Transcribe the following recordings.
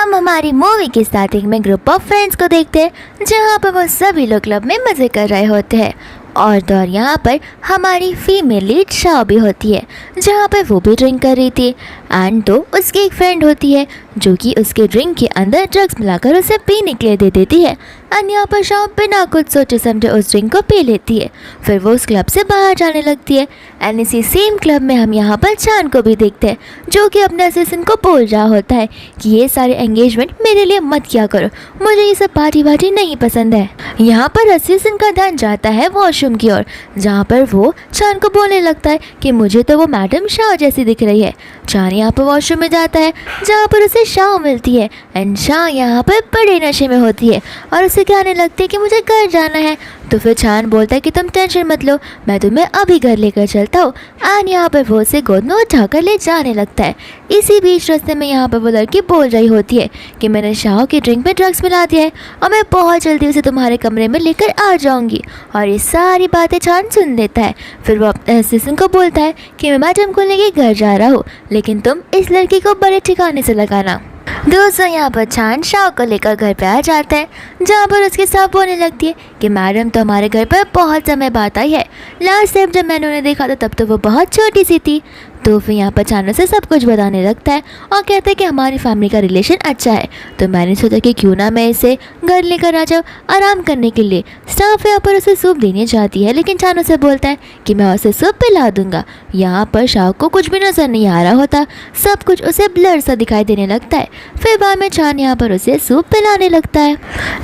हम हमारी मूवी की स्टार्टिंग में ग्रुप ऑफ फ्रेंड्स को देखते हैं जहाँ पर वो सभी लोग क्लब में मज़े कर रहे होते हैं और तो और यहाँ पर हमारी फीमेल लीड शाह भी होती है जहाँ पर वो भी ड्रिंक कर रही थी एंड तो उसकी एक फ्रेंड होती है जो कि उसके ड्रिंक के अंदर ड्रग्स मिलाकर उसे पीने के लिए दे देती है एंड यहाँ पर शाह बिना कुछ सोचे समझे उस ड्रिंक को पी लेती है। फिर वो उस क्लब से बाहर जाने लगती है एंड इसी सेम क्लब में हम यहाँ पर चांद को भी देखते हैं जो कि अपने असिस्टेंट को बोल रहा होता है कि ये सारे एंगेजमेंट मेरे लिए मत किया करो, मुझे ये सब पार्टी वार्टी नहीं पसंद है। यहाँ पर असिस्टेंट का ध्यान जाता है वॉशरूम की ओर जहाँ पर वो चांद को बोलने लगता है कि मुझे तो वो मैडम शाह जैसी दिख रही है। चांद यहाँ पर वॉशरूम में जाता है जहाँ पर उसे शाह मिलती है एंड शाह यहाँ पर बड़े नशे में होती है और उसे कहने लगती है कि मुझे घर जाना है। तो फिर चांद बोलता है कि तुम टेंशन मत लो, मैं तुम्हें अभी घर लेकर चलता हूँ एंड यहाँ पर वो उसे गोद में उठाकर ले जाने लगता है। इसी बीच रास्ते में यहाँ पर वो लड़की बोल रही होती है कि मैंने शाह की ड्रिंक में ड्रग्स मिला दिया है और मैं बहुत जल्दी उसे तुम्हारे कमरे में लेकर आ जाऊँगी। और ये सारी बातें चांद सुन लेता है। फिर वो अपने असिस्टेंट को बोलता है कि मैं मैडम को लेके घर जा रहा हूँ, लेकिन तुम इस लड़की को बड़े ठिकाने से लगाना। दोस्तों यहाँ पर चांद शाह को लेकर घर पे आ जाता है जहाँ पर उसके साथ बोलने लगती है कि मैडम तो हमारे घर पर बहुत समय बाद आई है, लास्ट टाइम जब मैंने उन्हें देखा था तब तो वो बहुत छोटी सी थी। तो फिर यहाँ पर चांद से सब कुछ बताने लगता है और कहता है कि हमारी फैमिली का रिलेशन अच्छा है, तो मैंने सोचा कि क्यों ना मैं इसे घर लेकर आ जाऊँ आराम करने के लिए। स्टाफ यहाँ पर उसे सूप देने जाती है लेकिन चांद उसे बोलता है कि मैं उसे सूप पिला दूंगा। यहाँ पर शाह को कुछ भी नजर नहीं आ रहा होता, सब कुछ उसे ब्लर सा दिखाई देने लगता है। फिर बाद में चांद यहाँ पर उसे सूप पिलाने लगता है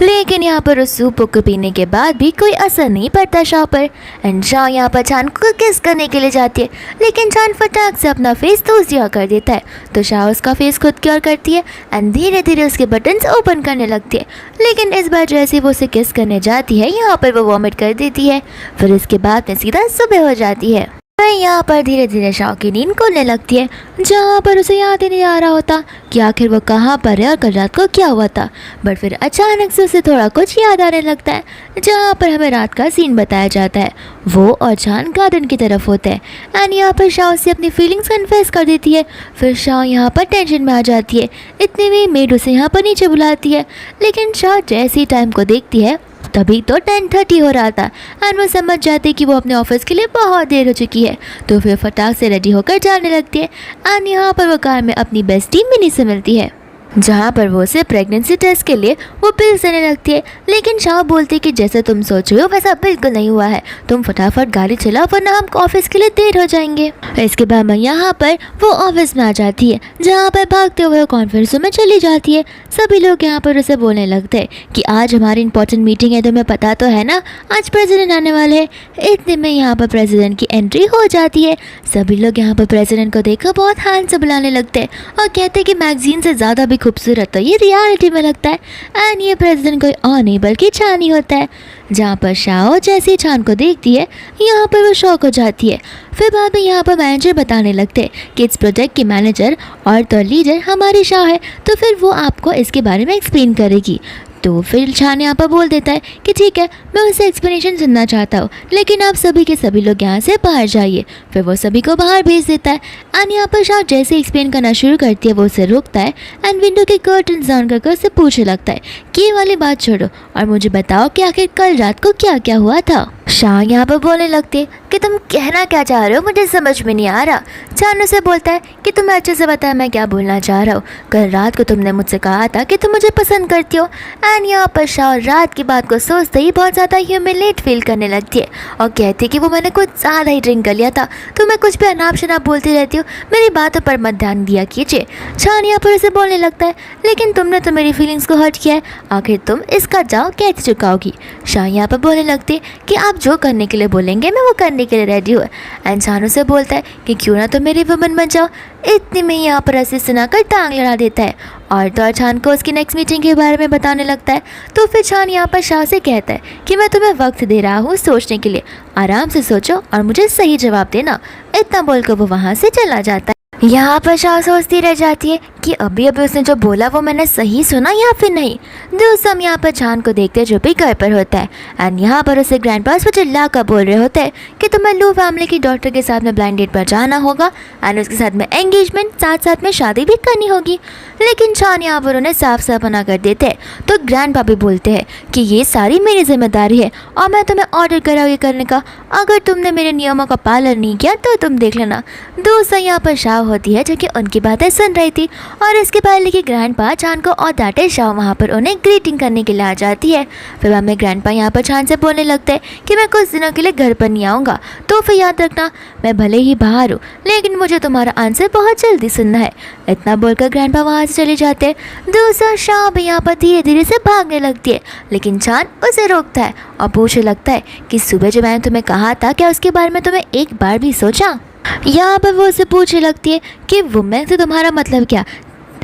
लेकिन यहाँ पर उस सूप को पीने के बाद भी कोई असर नहीं पड़ता शाह पर एंड शाह यहाँ पर चांद को किस करने के लिए जाती है लेकिन चांद फटाक से अपना फेस दूसरी ओर कर देता है। तो शाह उसका फेस खुद की ओर करती है एंड धीरे धीरे उसके बटन्स ओपन करने लगती है लेकिन इस बार जैसे वो उसे किस करने जाती है यहाँ पर वो वॉमिट कर देती है। फिर इसके बाद में सीधा सुबह हो जाती है। यहाँ पर धीरे धीरे शाह की नींद खुलने लगती है जहाँ पर उसे याद ही नहीं आ रहा होता कि आखिर वो कहाँ पर है और कल रात को क्या हुआ था। बट फिर अचानक से उसे थोड़ा कुछ याद आने लगता है जहाँ पर हमें रात का सीन बताया जाता है। वो और चांद गार्डन की तरफ होते हैं एंड यहाँ पर शाह से अपनी फीलिंग्स कन्फेस कर देती है। फिर शाह यहाँ पर टेंशन में आ जाती है। इतने में मेड उसे यहाँ पर नीचे बुलाती है लेकिन शाह जैसी टाइम को देखती है तभी तो 10:30 हो रहा था एंड वो समझ जाती कि वो अपने ऑफिस के लिए बहुत देर हो चुकी है। तो फिर फटाक से रेडी होकर जाने लगती है एंड यहाँ पर वो कार में अपनी बेस्टी मिनी से मिलती है जहाँ पर वो उसे प्रेगनेंसी टेस्ट के लिए वो पिल्स देने लगती है लेकिन शाह बोलती है कि जैसे तुम सोच रहे हो वैसा बिल्कुल नहीं हुआ है, तुम फटाफट गाड़ी चलाओ वरना हम ऑफिस के लिए देर हो जाएंगे। इसके बाद मैं यहाँ पर वो ऑफिस में आ जाती है जहाँ पर भागते हुए कॉन्फ्रेंस रूम में चली जाती है। सभी लोग यहाँ पर उसे बोलने लगते हैं कि आज हमारी इंपॉर्टेंट मीटिंग है, तुम्हें पता तो है ना आज प्रेसिडेंट आने वाले हैं। इतने में यहाँ पर प्रेसिडेंट की एंट्री हो जाती है। सभी लोग यहाँ पर प्रेसिडेंट को देखकर बहुत हैंड से बुलाने लगते हैं और कहते हैं कि मैगजीन से ज़्यादा भी खूबसूरत तो ये रियलिटी में लगता है एंड ये प्रेसिडेंट कोई और नहीं बल्कि चांद ही होता है। जहाँ पर शाह जैसे ही चांद को देखती है यहाँ पर वो शॉक हो जाती है। फिर बाद में यहाँ पर मैनेजर बताने लगते हैं कि इस प्रोजेक्ट की मैनेजर और तो लीडर हमारी शाह है, तो फिर वो आपको इसके बारे में एक्सप्लेन करेगी। तो फिर शाह यहाँ पर बोल देता है कि ठीक है मैं उससे एक्सप्लेनेशन सुनना चाहता हूँ लेकिन आप सभी के सभी लोग यहाँ से बाहर जाइए। फिर वो सभी को बाहर भेज देता है एंड यहाँ पर शाह जैसे एक्सप्लेन करना शुरू करती है वो उसे रोकता है एंड विंडो के कर्टन डाउन कर उससे पूछने लगता है कि ये वाली बात छोड़ो और मुझे बताओ कि आखिर कल रात को क्या क्या हुआ था। शाह यहाँ पर बोलने लगते कि तुम कहना क्या चाह रहे हो मुझे समझ में नहीं आ रहा। चांद से बोलता है कि तुम्हें अच्छे से पता है मैं क्या बोलना चाह रहा हूँ, कल रात को तुमने मुझसे कहा था कि तुम मुझे पसंद करती हो। एंड यहाँ पर शाह रात की बात को सोचते ही बहुत ज़्यादा ह्यूमिलेट फील करने लगती है और कहती है कि वो मैंने कुछ ज़्यादा ही ड्रिंक कर लिया था, तो मैं कुछ भी अनाप शनाप बोलती रहती हूँ, मेरी बातों पर मत ध्यान दिया कीजिए। चांद यहाँ पर उसे बोलने लगता है लेकिन तुमने तो मेरी फीलिंग्स को हर्ट किया है, आखिर तुम इसका जाओ कैसे चुकाओगी। शाह यहाँ पर बोलने लगती है कि आप जो करने के लिए बोलेंगे मैं वो करने के लिए रेडी हूँ। एंड चांद से बोलता है कि क्यों ना तो मेरी वुमन बन जाओ। इतने में यहाँ पर ऐसे सुनाकर टांग लड़ा देता है और तो चांद को उसकी नेक्स्ट मीटिंग के बारे में बताने लगता है। तो फिर चांद यहाँ पर शाह से कहता है कि मैं तुम्हें वक्त दे रहा हूँ सोचने के लिए, आराम से सोचो और मुझे सही जवाब देना। इतना बोलकर वो वहाँ से चला जाता है। यहाँ पर शाह सोचती रह जाती है कि अभी अभी उसने जो बोला वो मैंने सही सुना या फिर नहीं। दोस्तों हम यहाँ पर चांद को देखते जो भी घर पर होता है एंड यहाँ पर उसे ग्रैंड पास वो चिल्ला कर बोल रहे होते हैं कि तुम्हें लू फैमिली की डॉक्टर के साथ में ब्लाइंड डेट पर जाना होगा एंड उसके साथ में एंगेजमेंट साथ साथ में शादी भी करनी होगी। लेकिन चांद यहाँ पर उन्हें साफ साफ मना कर देते हैं। तो ग्रैंड पापी बोलते हैं कि ये सारी मेरी जिम्मेदारी है और मैं तुम्हें ऑर्डर कराऊँ ये करने का, अगर तुमने मेरे नियमों का पालन नहीं किया तो तुम देख लेना। दोस्तों यहाँ पर शाह होती है जो कि उनकी बातें सुन रही थी और इसके पहले कि ग्रैंड पा चांद को और डांटे शाह वहाँ पर उन्हें ग्रीटिंग करने के लिए आ जाती है। फिर हमें ग्रैंड पा यहाँ पर चांद से बोलने लगते हैं कि मैं कुछ दिनों के लिए घर पर नहीं आऊँगा, तो फिर याद रखना मैं भले ही बाहर हूँ लेकिन मुझे तुम्हारा आंसर बहुत जल्दी सुनना है। इतना बोलकर ग्रैंड पा वहाँ से चले जाते हैं। दूसरा शाह भी यहाँ पर धीरे धीरे से भागने लगती है लेकिन चांद उसे रोकता है और पूछने लगता है कि सुबह जब मैंने तुम्हें कहा था क्या उसके बारे में तुम्हें एक बार भी सोचा। यहाँ पर वो उसे पूछने लगती है कि वुमेन से तुम्हारा मतलब क्या,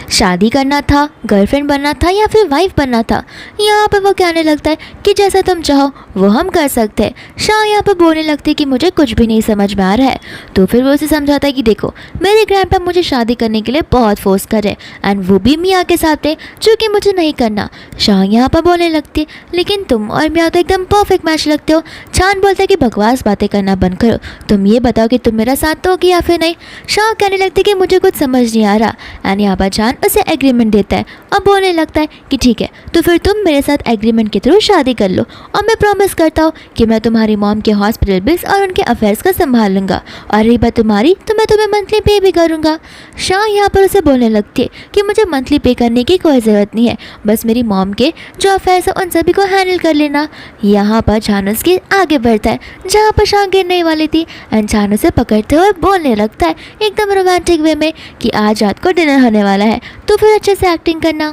शादी करना था, गर्लफ्रेंड बनना था या फिर वाइफ बनना था। यहाँ पर वो कहने लगता है कि जैसा तुम चाहो वो हम कर सकते हैं। शाह यहाँ पर बोलने लगती है कि मुझे कुछ भी नहीं समझ में आ रहा है। तो फिर वो उसे समझाता है कि देखो मेरे ग्रैंडपा मुझे शादी करने के लिए बहुत फोर्स कर रहे हैं एंड वो भी मियाँ के साथ है जो कि मुझे नहीं करना। शाह यहाँ पर बोलने लगती है लेकिन तुम और मियाँ तो एकदम परफेक्ट मैच लगते हो। चांद बोलता है कि बकवास बातें करना बंद करो, तुम ये बताओ कि तुम मेरा साथ दोगे या फिर नहीं। शाह कहने लगती है कि मुझे कुछ समझ नहीं आ रहा एंड यहाँ पर चांद उसे एग्रीमेंट देता है और बोलने लगता है कि ठीक है तो फिर तुम मेरे साथ एग्रीमेंट के थ्रू शादी कर लो और मैं प्रॉमिस करता हूँ कि मैं तुम्हारी मॉम के हॉस्पिटल बिल्स और उनके अफेयर्स का संभाल लूँगा और रही बात तुम्हारी तो मैं तुम्हें मंथली पे भी करूँगा। शाह यहाँ पर उसे बोलने लगती है कि मुझे मंथली पे करने की कोई ज़रूरत नहीं है, बस मेरी मॉम के जो अफेयर्स है उन सभी को हैंडल कर लेना। यहाँ पर चानस के आगे बढ़ता है जहाँ पर शाह गिरने वाली थी एंड चानस से पकड़ते हुए बोलने लगता है एकदम रोमांटिक वे में कि आज रात को डिनर होने वाला है तो फिर अच्छे से एक्टिंग करना।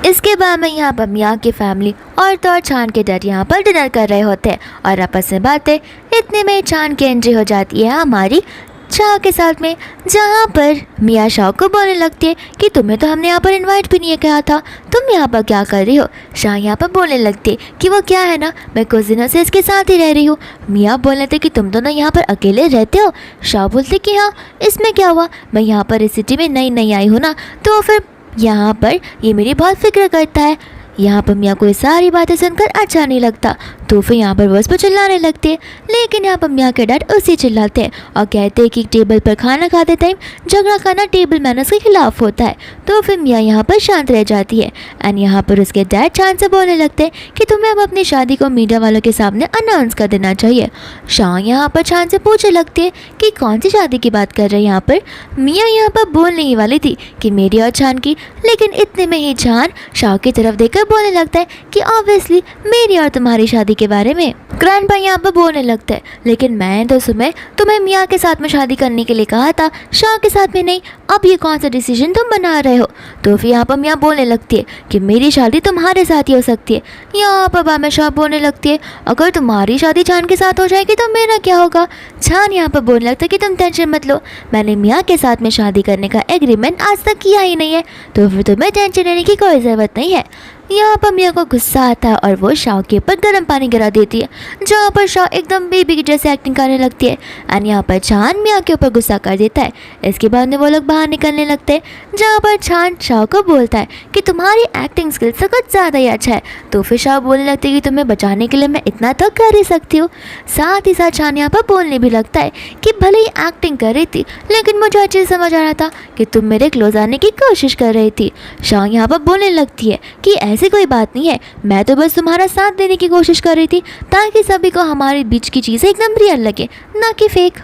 इसके बाद में यहाँ पर मियाँ की फैमिली और तो और चांद के डैड यहाँ पर डिनर कर रहे होते हैं और आपस में बातें। इतने में चांद की एंट्री हो जाती है हमारी शाह के साथ में, जहाँ पर मियाँ शाह को बोलने लगती है कि तुम्हें तो हमने यहाँ पर इनवाइट भी नहीं किया था, तुम यहाँ पर क्या कर रही हो। शाह यहाँ पर बोलने लगती है कि वो क्या है ना मैं कुछ दिनों से इसके साथ ही रह रही हूँ। मियाँ बोलने थे कि तुम दोनों यहाँ पर अकेले रहते हो। शाह बोलते कि हाँ इसमें क्या हुआ, मैं यहाँ पर इस सिटी में नई आई हूँ ना, तो फिर यहाँ पर ये मेरी बहुत फिक्र करता है। यहाँ पर मियाँ को ये सारी बातें सुनकर अच्छा नहीं लगता तो फिर यहाँ पर वो उस पर चिल्लाने लगते हैं। लेकिन यहाँ पर मियाँ के डैड उसे चिल्लाते हैं और कहते हैं कि टेबल पर खाना खाते टाइम झगड़ा करना टेबल मैनर्स के खिलाफ होता है। तो फिर मियाँ यहाँ पर शांत रह जाती है एंड यहाँ पर उसके डैड चांद से बोलने लगते हैं कि तुम्हें अब अपनी शादी को मीडिया वालों के सामने अनाउंस कर देना चाहिए। शाह यहाँ पर चांद से पूछने लगती है कि कौन सी शादी की बात कर रहे हैं यहाँ पर। मियाँ यहाँ पर बोलने ही वाली थी कि मेरी और चांद की, लेकिन इतने में ही चांद शाह की तरफ देखकर बोलने लगता है कि ऑब्वियसली मेरी और तुम्हारी शादी के बारे में। ग्रैंड भाई यहाँ पर बोलने लगता है लेकिन मैं तो सुबह तुम्हें मियाँ के साथ में शादी करने के लिए कहा था, शाह के साथ में नहीं, अब ये कौन सा डिसीजन तुम बना रहे हो। तो फिर यहाँ पर मियाँ बोलने लगती है कि मेरी शादी तुम्हारे साथ ही हो सकती है। यहाँ पर बामे शाह बोलने लगती है अगर तुम्हारी शादी चांद के साथ हो जाएगी तो मेरा क्या होगा। चांद यहाँ पर बोलने लगता है कि तुम टेंशन मत लो, मैंने मियाँ के साथ में शादी करने का एग्रीमेंट आज तक किया ही नहीं है, तो फिर तुम्हें टेंशन लेने की कोई ज़रूरत नहीं है। यहाँ पर मियाँ को गुस्सा आता है और वो शाह के ऊपर गर्म पानी गिरा देती है, जहाँ पर शाह एकदम बेबी की जैसे एक्टिंग करने लगती है एंड यहाँ पर चांद मियाँ के ऊपर गुस्सा कर देता है। इसके बाद में वो लोग बाहर निकलने लगते हैं, जहाँ पर चांद शाह को बोलता है कि तुम्हारी एक्टिंग स्किल्स तो कुछ ज़्यादा ही अच्छा है। तो फिर शाह बोलने लगती है कि तुम्हें बचाने के लिए मैं इतना तो कर ही सकती हूँ। साथ ही साथ चांद यहाँ पर बोलने भी लगता है कि भले ही एक्टिंग कर रही थी लेकिन मुझे अच्छे से समझ आ रहा था कि तुम मेरे क्लोज आने की कोशिश कर रही थी। शाह यहाँ पर बोलने लगती है कि ऐसी कोई बात नहीं है, मैं तो बस तुम्हारा साथ देने की कोशिश कर रही थी ताकि सभी को हमारे बीच की चीज़ें एकदम रियल लगे, ना कि फेक।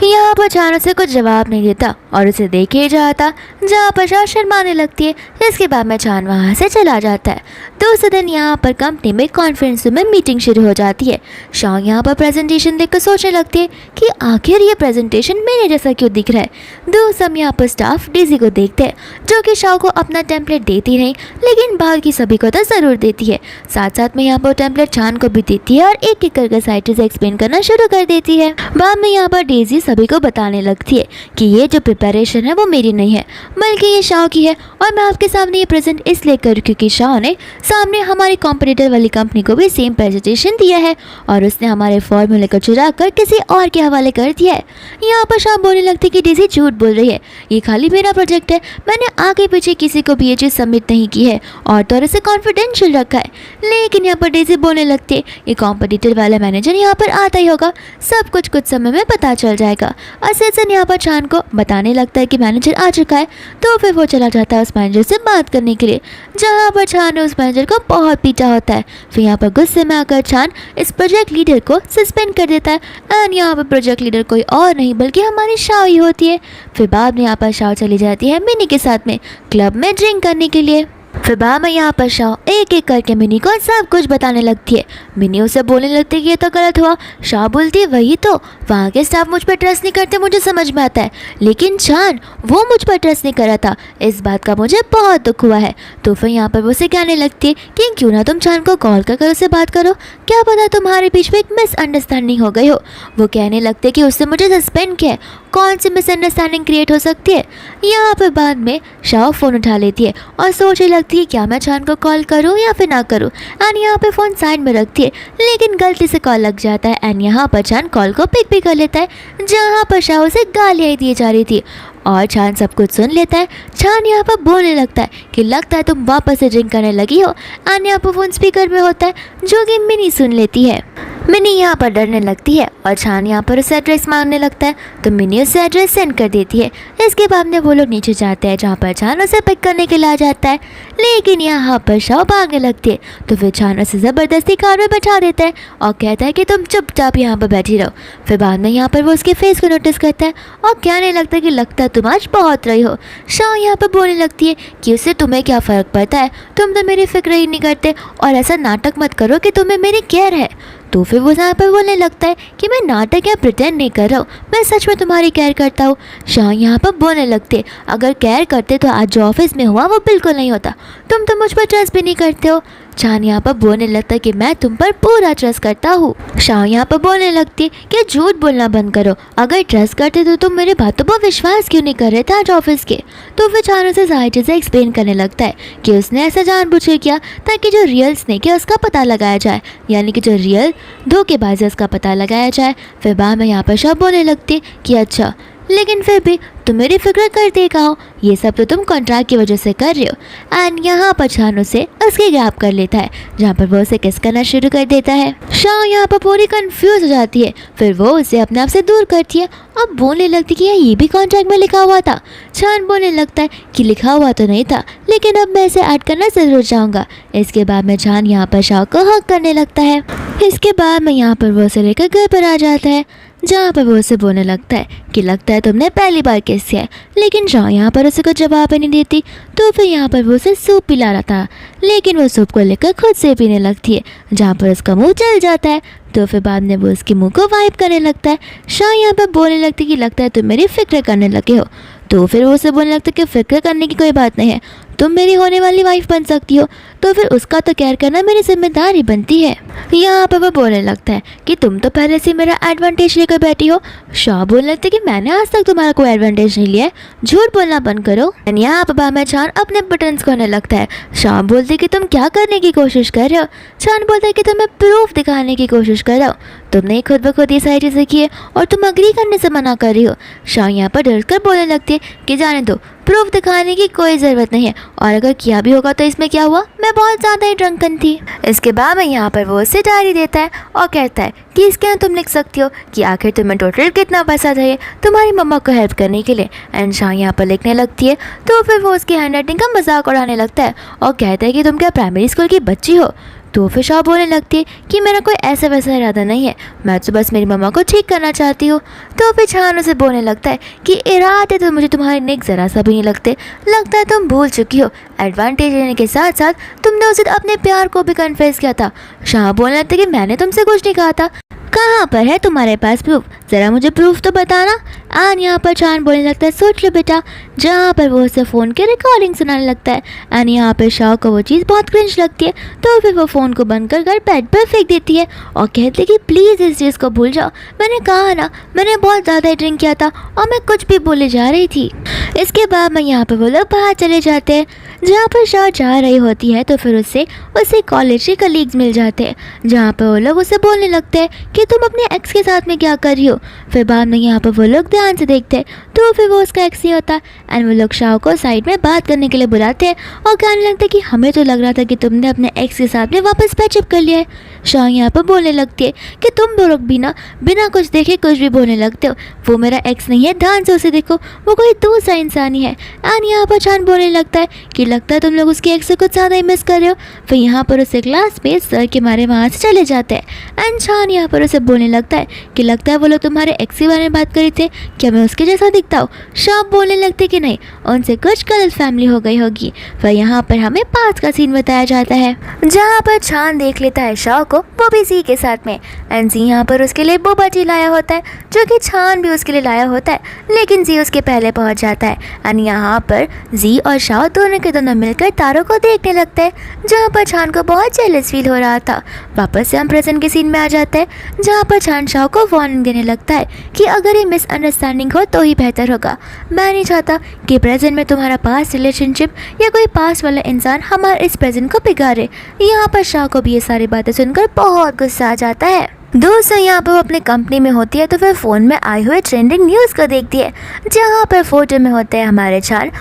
यहाँ पर चांद से कुछ जवाब नहीं देता और उसे देखे ही जाता, जहाँ पर शाह शर्माने लगती है। इसके बाद में चांद वहाँ से चला जाता है। दूसरे दिन यहाँ पर कंपनी में कॉन्फ्रेंस में मीटिंग शुरू हो जाती है। शाह यहाँ पर प्रेजेंटेशन देखकर सोचने लगती है कि आखिर ये प्रेजेंटेशन मेरे जैसा क्यों दिख रहा है। दूसरा यहाँ पर स्टाफ डेजी को देखते हैं, जो कि शाह को अपना टेम्पलेट देती नहीं लेकिन बाकी सभी को तो ज़रूर देती है। साथ साथ में यहाँ पर टेम्पलेट चांद को भी देती है और एक एक करके साइड से एक्सप्लेन करना शुरू कर देती है। बाद में यहाँ पर डेजी सभी को बताने लगती है कि ये जो प्रिपरेशन है वो मेरी नहीं है बल्कि ये शाह की है, और मैं आपके सामने ये प्रेजेंट इसलिए कर क्योंकि शाह ने सामने हमारी कॉम्पिटिटर वाली कंपनी को भी सेम प्रेजेंटेशन दिया है और उसने हमारे फॉर्मूले को चुरा कर किसी और के हवाले कर दिया है। यहाँ पर शाह बोलने लगती कि डेज़ी झूठ बोल रही है, ये खाली मेरा प्रोजेक्ट है, मैंने आगे पीछे किसी को भी ये चीज़ सबमिट नहीं की है और तो इसे कॉन्फिडेंशियल रखा है। लेकिन यहाँ पर डेज़ी बोलने लगती है ये कॉम्पिटिटर वाला मैनेजर यहाँ पर आता ही होगा, सब कुछ समय में पता चल जाएगा। असिस्टेंट यहाँ पर चान को बताने लगता है कि मैनेजर आ चुका है, तो फिर वो चला जाता है उस मैनेजर से बात करने के लिए, जहाँ पर चान ने उस मैनेजर को बहुत पीटा होता है। फिर यहाँ पर गुस्से में आकर चान इस प्रोजेक्ट लीडर को सस्पेंड कर देता है एंड यहाँ पर प्रोजेक्ट लीडर कोई और नहीं बल्कि हमारी शाह ही होती है। फिर बाद में यहाँ पर शाह चली जाती है मिनी के साथ में क्लब में ड्रिंक करने के लिए। फिर बाद में यहाँ पर शाह एक एक करके मिनी को सब कुछ बताने लगती है। मिनी उसे बोलने लगती है कि ये तो गलत हुआ। शाह बोलती है वही तो, वहाँ के स्टाफ मुझ पर ट्रस्ट नहीं करते, मुझे समझ में आता है, लेकिन चान वो मुझ पर ट्रस्ट नहीं करा था, इस बात का मुझे बहुत दुख हुआ है। तो फिर यहाँ पर वो उसे कहने लगती है कि क्यों ना तुम चान को कॉल कर उससे बात करो, क्या पता तुम्हारे बीच में एक मिसअंडरस्टैंडिंग हो गई हो। वो कहने लगते कि उसने मुझे सस्पेंड किया है, कौन सी मिसअंडरस्टैंडिंग क्रिएट हो सकती है। यहाँ पर बाद में शाह फ़ोन उठा लेती है और सोचने लगती है क्या मैं चान को कॉल करूँ या फिर ना करूँ, एंड यहाँ पे फ़ोन साइड में रखती है लेकिन गलती से कॉल लग जाता है एंड यहाँ पर चान कॉल को पिक भी कर लेता है, जहाँ पर शाह उसे गालियाँ दी जा रही थी और चान सब कुछ सुन लेता है। चान यहाँ पर बोलने लगता है कि लगता है तुम वापस से ड्रिंक करने लगी हो, एंड यहाँ पर फ़ोन स्पीकर में होता है जो कि मिनी सुन लेती है। मिनी यहाँ पर डरने लगती है और चान यहाँ पर उसे एड्रेस मांगने लगता है, तो मिनी उसे एड्रेस सेंड कर देती है। इसके बाद में वो लोग नीचे जाते हैं जहाँ पर चान उसे पिक करने के लिए आ जाता है, लेकिन यहाँ पर शाह भागने लगती है, तो फिर चान उसे ज़बरदस्ती कार में बैठा देता है और कहता है कि तुम चुपचाप यहाँ पर बैठी रहो। फिर बाद में यहाँ पर वो उसके फेस को नोटिस करता है और कहने लगता है कि लगता है तुम आज बहुत रही हो। शाह यहाँ पर बोलने लगती है कि उससे तुम्हें क्या फ़र्क पड़ता है, तुम तो मेरी फिक्र ही नहीं करते और ऐसा नाटक मत करो कि तुम्हें मेरी केयर है। तो फिर वो यहाँ पर बोलने लगता है कि मैं नाटक या प्रिटेंड नहीं कर रहा हूँ, मैं सच में तुम्हारी केयर करता हूँ। शाह यहाँ पर बोलने लगते अगर केयर करते तो आज जो ऑफिस में हुआ वो बिल्कुल नहीं होता, तुम तो मुझ पर ट्रस्ट भी नहीं करते हो। चान यहाँ पर बोलने लगता है कि मैं तुम पर पूरा ट्रस्ट करता हूँ। शाह यहाँ पर बोलने लगती है कि झूठ बोलना बंद करो, अगर ट्रस्ट करते तो तुम मेरे बातों पर विश्वास क्यों नहीं कर रहे थे आज ऑफिस के। तो फिर चान उसे सारी चीज़ें एक्सप्लेन करने लगता है कि उसने ऐसा जानबूझ के किया ताकि जो रियल स्नेक है उसका पता लगाया जाए, यानी कि जो रियल धोखेबाज है उसका पता लगाया जाए। फिर बाद में यहाँ पर शाह बोलने लगती है कि अच्छा लेकिन फिर भी तुम मेरी फिक्र करते का हो, ये सब तो तुम कॉन्ट्रैक्ट की वजह से कर रहे हो। एंड यहाँ पर चान उसे उसके गैप कर लेता है जहाँ पर वो उसे किस करना शुरू कर देता है। शाह यहाँ पर पूरी कंफ्यूज हो जाती है, फिर वो उसे अपने आप से दूर करती है और बोलने लगती कि ये भी कॉन्ट्रैक्ट में लिखा हुआ था। चान बोलने लगता है कि लिखा हुआ तो नहीं था, लेकिन अब मैं इसे ऐड करना ज़रूर चाहूँगा। इसके बाद में चान यहाँ पर शाह को हक करने लगता है। इसके बाद में यहाँ पर वो उसे लेकर घर पर आ जाता है, जहाँ पर वो उसे बोलने लगता है कि लगता है तुमने पहली बार किस किया है, लेकिन शाह यहाँ पर उसे कुछ जवाब नहीं देती। तो फिर यहाँ पर वो उसे सूप पिला रहा था, लेकिन वो सूप को लेकर खुद से पीने लगती है, जहाँ पर उसका मुंह जल जाता है। तो फिर बाद में वो उसके मुंह को वाइप करने लगता है। शाह यहाँ पर बोलने लगती कि लगता है तुम मेरी फिक्र करने लगे हो। तो फिर वो उसे बोलने लगता कि फिक्र करने की कोई बात नहीं है, तुम मेरी होने वाली वाइफ बन सकती हो, तो फिर उसका तो केयर करना मेरी जिम्मेदारी बनती है। यहाँ पर वो बोलने लगता है कि तुम तो पहले से मेरा एडवांटेज लेकर बैठी हो। शाह बोलने लगता कि मैंने आज तक तुम्हारा कोई एडवांटेज नहीं लिया है, झूठ बोलना बंद करो। यहाँ पर बामा चान अपने बटन्स खोने लगता है। शाह बोलते कि तुम क्या करने की कोशिश कर रहे हो। चान बोलता है कि तुम्हें प्रूफ दिखाने की कोशिश कर रहा हो, तुमने खुद ब खुद ये सारी चीज़ें की है और तुम अग्री करने से मना कर रही हो। शाह यहाँ पर डर कर बोलने लगती है कि जाने दो, प्रूफ दिखाने की कोई ज़रूरत नहीं है, और अगर किया भी होगा तो इसमें क्या हुआ, मैं बहुत ज़्यादा ही ड्रंकन थी। इसके बाद में यहाँ पर वो उससे डायरी देता है और कहता है कि इसके अंदर तुम लिख सकती हो कि आखिर तुम्हें टोटल कितना पैसा चाहिए तुम्हारी मम्मा को हेल्प करने के लिए। एंड शाह यहाँ पर लिखने लगती है, तो फिर वो उसकी हैंड राइटिंग का मजाक उड़ाने लगता है और कहता है कि तुम क्या प्राइमरी स्कूल की बच्ची हो। तो फिर शाह बोलने लगती है कि मेरा कोई ऐसा वैसा इरादा नहीं है, मैं तो बस मेरी मम्मा को ठीक करना चाहती हूँ। तो फिर चान उसे बोलने लगता है कि इरादे तो मुझे तुम्हारे नेक ज़रा सा भी नहीं लगते, लगता है तुम भूल चुकी हो, एडवांटेज लेने के साथ साथ तुमने उसे अपने प्यार को भी कन्फेस किया था। शाह बोलने लगता है कि मैंने तुमसे कुछ नहीं कहा था, कहाँ पर है तुम्हारे पास प्रूफ ज़रा मुझे प्रूफ तो बताना। एंड यहाँ पर चांद बोलने लगता है सोच लो बेटा, जहाँ पर वो उसे फ़ोन की रिकॉर्डिंग सुनाने लगता है। एंड यहाँ पर शाह को वो चीज़ बहुत क्रिंज लगती है, तो फिर वो फ़ोन को बंद कर बेड पर फेंक देती है और कहती है कि प्लीज़ इस चीज़ को भूल जाओ, मैंने कहा ना मैंने बहुत ज़्यादा ड्रिंक किया था और मैं कुछ भी बोले जा रही थी। इसके बाद मैं यहाँ पर वो लोग बाहर चले जाते हैं। जहाँ पर शाह जा रही होती है तो फिर उससे कॉलेज के कलीग्स मिल जाते हैं, जहाँ पर वो लोग उसे बोलने लगते हैं कि तुम अपने एक्स के साथ में क्या कर रही हो। फिर बाद में यहाँ पर वो लोग ध्यान से देखते हैं तो फिर वो उसका एक्स ही होता। एंड वो लोग शाह को साइड में बात करने के लिए बुलाते हैं और कहने लगते हैं कि हमें तो लग रहा था कि तुमने अपने एक्स के साथ में वापस पैचअप कर लिया है। शाह यहाँ पर बोलने लगती है कि तुम लोग भी ना बिना कुछ देखे कुछ भी बोलने लगते हो, वो मेरा एक्स नहीं है, ध्यान से उसे देखो, वो कोई दूसरा इंसान ही है। एंड यहाँ पर चांद बोलने लगता है कि लगता है तुम लोग उसके एक्स से कुछ ज़्यादा ही मिस कर रहे हो। फिर यहाँ पर उसे क्लास में सर के मारे वहाँ से चले जाते हैं। एंड चांद यहाँ पर उसे बोलने लगता है कि लगता है वो लोग तुम्हारे एक्स के बारे में बात कर रहे थे, क्या मैं उसके जैसा दिखता हूँ। शाह बोलने लगते कि नहीं, उनसे कुछ गलत फैमिली हो गई होगी। फिर यहाँ पर हमें पास का सीन बताया जाता है, जहाँ पर चांद देख लेता है शाह को, वो भी जी के साथ में। एंड जी यहाँ पर उसके लिए बोबा टी लाया होता है, जो कि चांद भी उसके लिए लाया होता है, लेकिन जी उसके पहले पहुँच जाता है। एंड यहाँ पर जी और शाह दोनों के दोनों मिलकर तारों को देखने लगते हैं, जहाँ पर चांद को बहुत जेलस फील हो रहा था। वापस से हम प्रेजेंट के सीन में आ जाते हैं, जहाँ पर चांद शाह को वार्निंग देने लगता है कि अगर ये मिसअंडरस्टैंडिंग हो तो ही बेहतर होगा। मैं नहीं चाहता कि प्रेजेंट में तुम्हारा पास्ट रिलेशनशिप या कोई पास्ट वाला इंसान हमारे इस प्रेजेंट को बिगाड़े। यहाँ पर शाह को भी ये सारी बातें सुनकर बहुत गुस्सा आ जाता है। दोस्तों यहाँ पर वो अपने कंपनी में होती है तो फिर फ़ोन में आए हुए ट्रेंडिंग न्यूज़ को देखती है, जहाँ पर फोटो में होते हैं हमारे चांद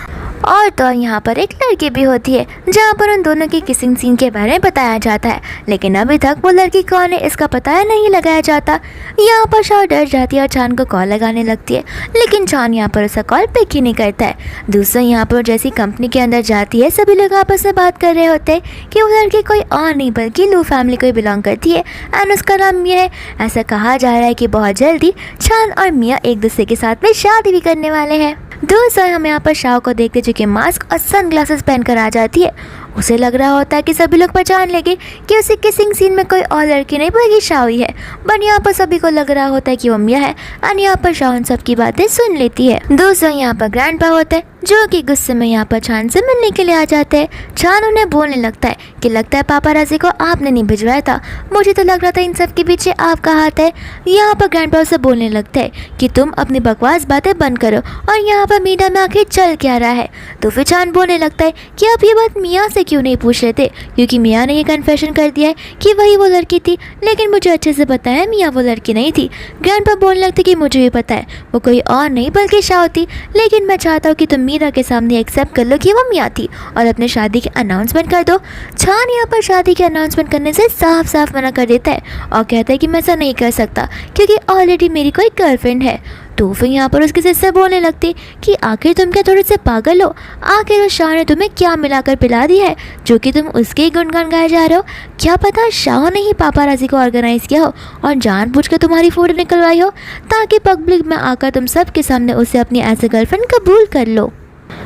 और तो यहाँ पर एक लड़की भी होती है, जहाँ पर उन दोनों की किसिंग सीन के बारे में बताया जाता है, लेकिन अभी तक वो लड़की कौन है इसका पता नहीं लगाया जाता। यहाँ पर शाह डर जाती है और चांद को कॉल लगाने लगती है, लेकिन चांद यहाँ पर उसका कॉल पिक ही नहीं करता है। दूसरा यहाँ पर जैसी कंपनी के अंदर जाती है, सभी लोग आपस में बात कर रहे होते हैं कि वो लड़की कोई और नहीं बल्कि लू फैमिली को बिलोंग करती है एंड उसका नाम मिया है। ऐसा कहा जा रहा है कि बहुत जल्दी चांद और मिया एक दूसरे के साथ में शादी भी करने वाले हैं। दोस्तों हम यहाँ पर शाह को देखते जो कि मास्क और सन ग्लासेस पहनकर आ जाती है। उसे लग रहा होता है कि सभी लोग पहचान लेंगे कि उसे किसिंग सीन में कोई और लड़की नहीं बल्कि शाह ही है, बट यहाँ पर सभी को लग रहा होता है कि वो मिया है। और यहाँ पर शाह उन सब की बातें सुन लेती है। दोस्तों यहाँ पर ग्रैंडपा होता है, जो कि गुस्से में यहाँ पर चांद से मिलने के लिए आ जाते हैं। चांद उन्हें बोलने लगता है कि लगता है पापाराजी को आपने नहीं भिजवाया था, मुझे तो लग रहा था इन सब के पीछे आपका हाथ है। यहाँ पर ग्रैंडपा उसे बोलने लगता है कि तुम अपनी बकवास बातें बंद करो और यहाँ पर मीडिया में आखिर चल क्या रहा है। तो फिर चांद बोलने लगता है कि आप ये बात मियाँ से क्यों नहीं पूछ लेते, क्योंकि मियाँ ने ये कन्फेशन कर दिया है कि वही वो लड़की थी, लेकिन मुझे अच्छे से पता है मियाँ वो लड़की नहीं थी। ग्रैंडपा बोलने लगते कि मुझे भी पता है वो कोई और नहीं बल्कि शाह थी, लेकिन मैं चाहता हूँ कि तुम मीरा के सामने एक्सेप्ट कर लो कि वो मियाँ थी और अपने शादी की अनाउंसमेंट कर दो। चांद यहाँ पर शादी की अनाउंसमेंट करने से साफ साफ मना कर देता है और कहता है कि मैं ऐसा नहीं कर सकता क्योंकि ऑलरेडी मेरी कोई गर्लफ्रेंड है। तो फिर यहाँ पर उसकी सिस्टर बोलने लगती कि आखिर तुम क्या थोड़े से पागल हो, आखिर उस शाह ने तुम्हें क्या मिलाकर पिला दिया है जो कि तुम उसके ही गुणगान गाए जा रहे हो। क्या पता शाह ने ही पापाराजी को ऑर्गेनाइज किया हो और जानबूझकर तुम्हारी फोटो निकलवाई हो ताकि पब्लिक में आकर तुम सबके सामने उसे अपनी एज ए गर्लफ्रेंड कबूल कर लो।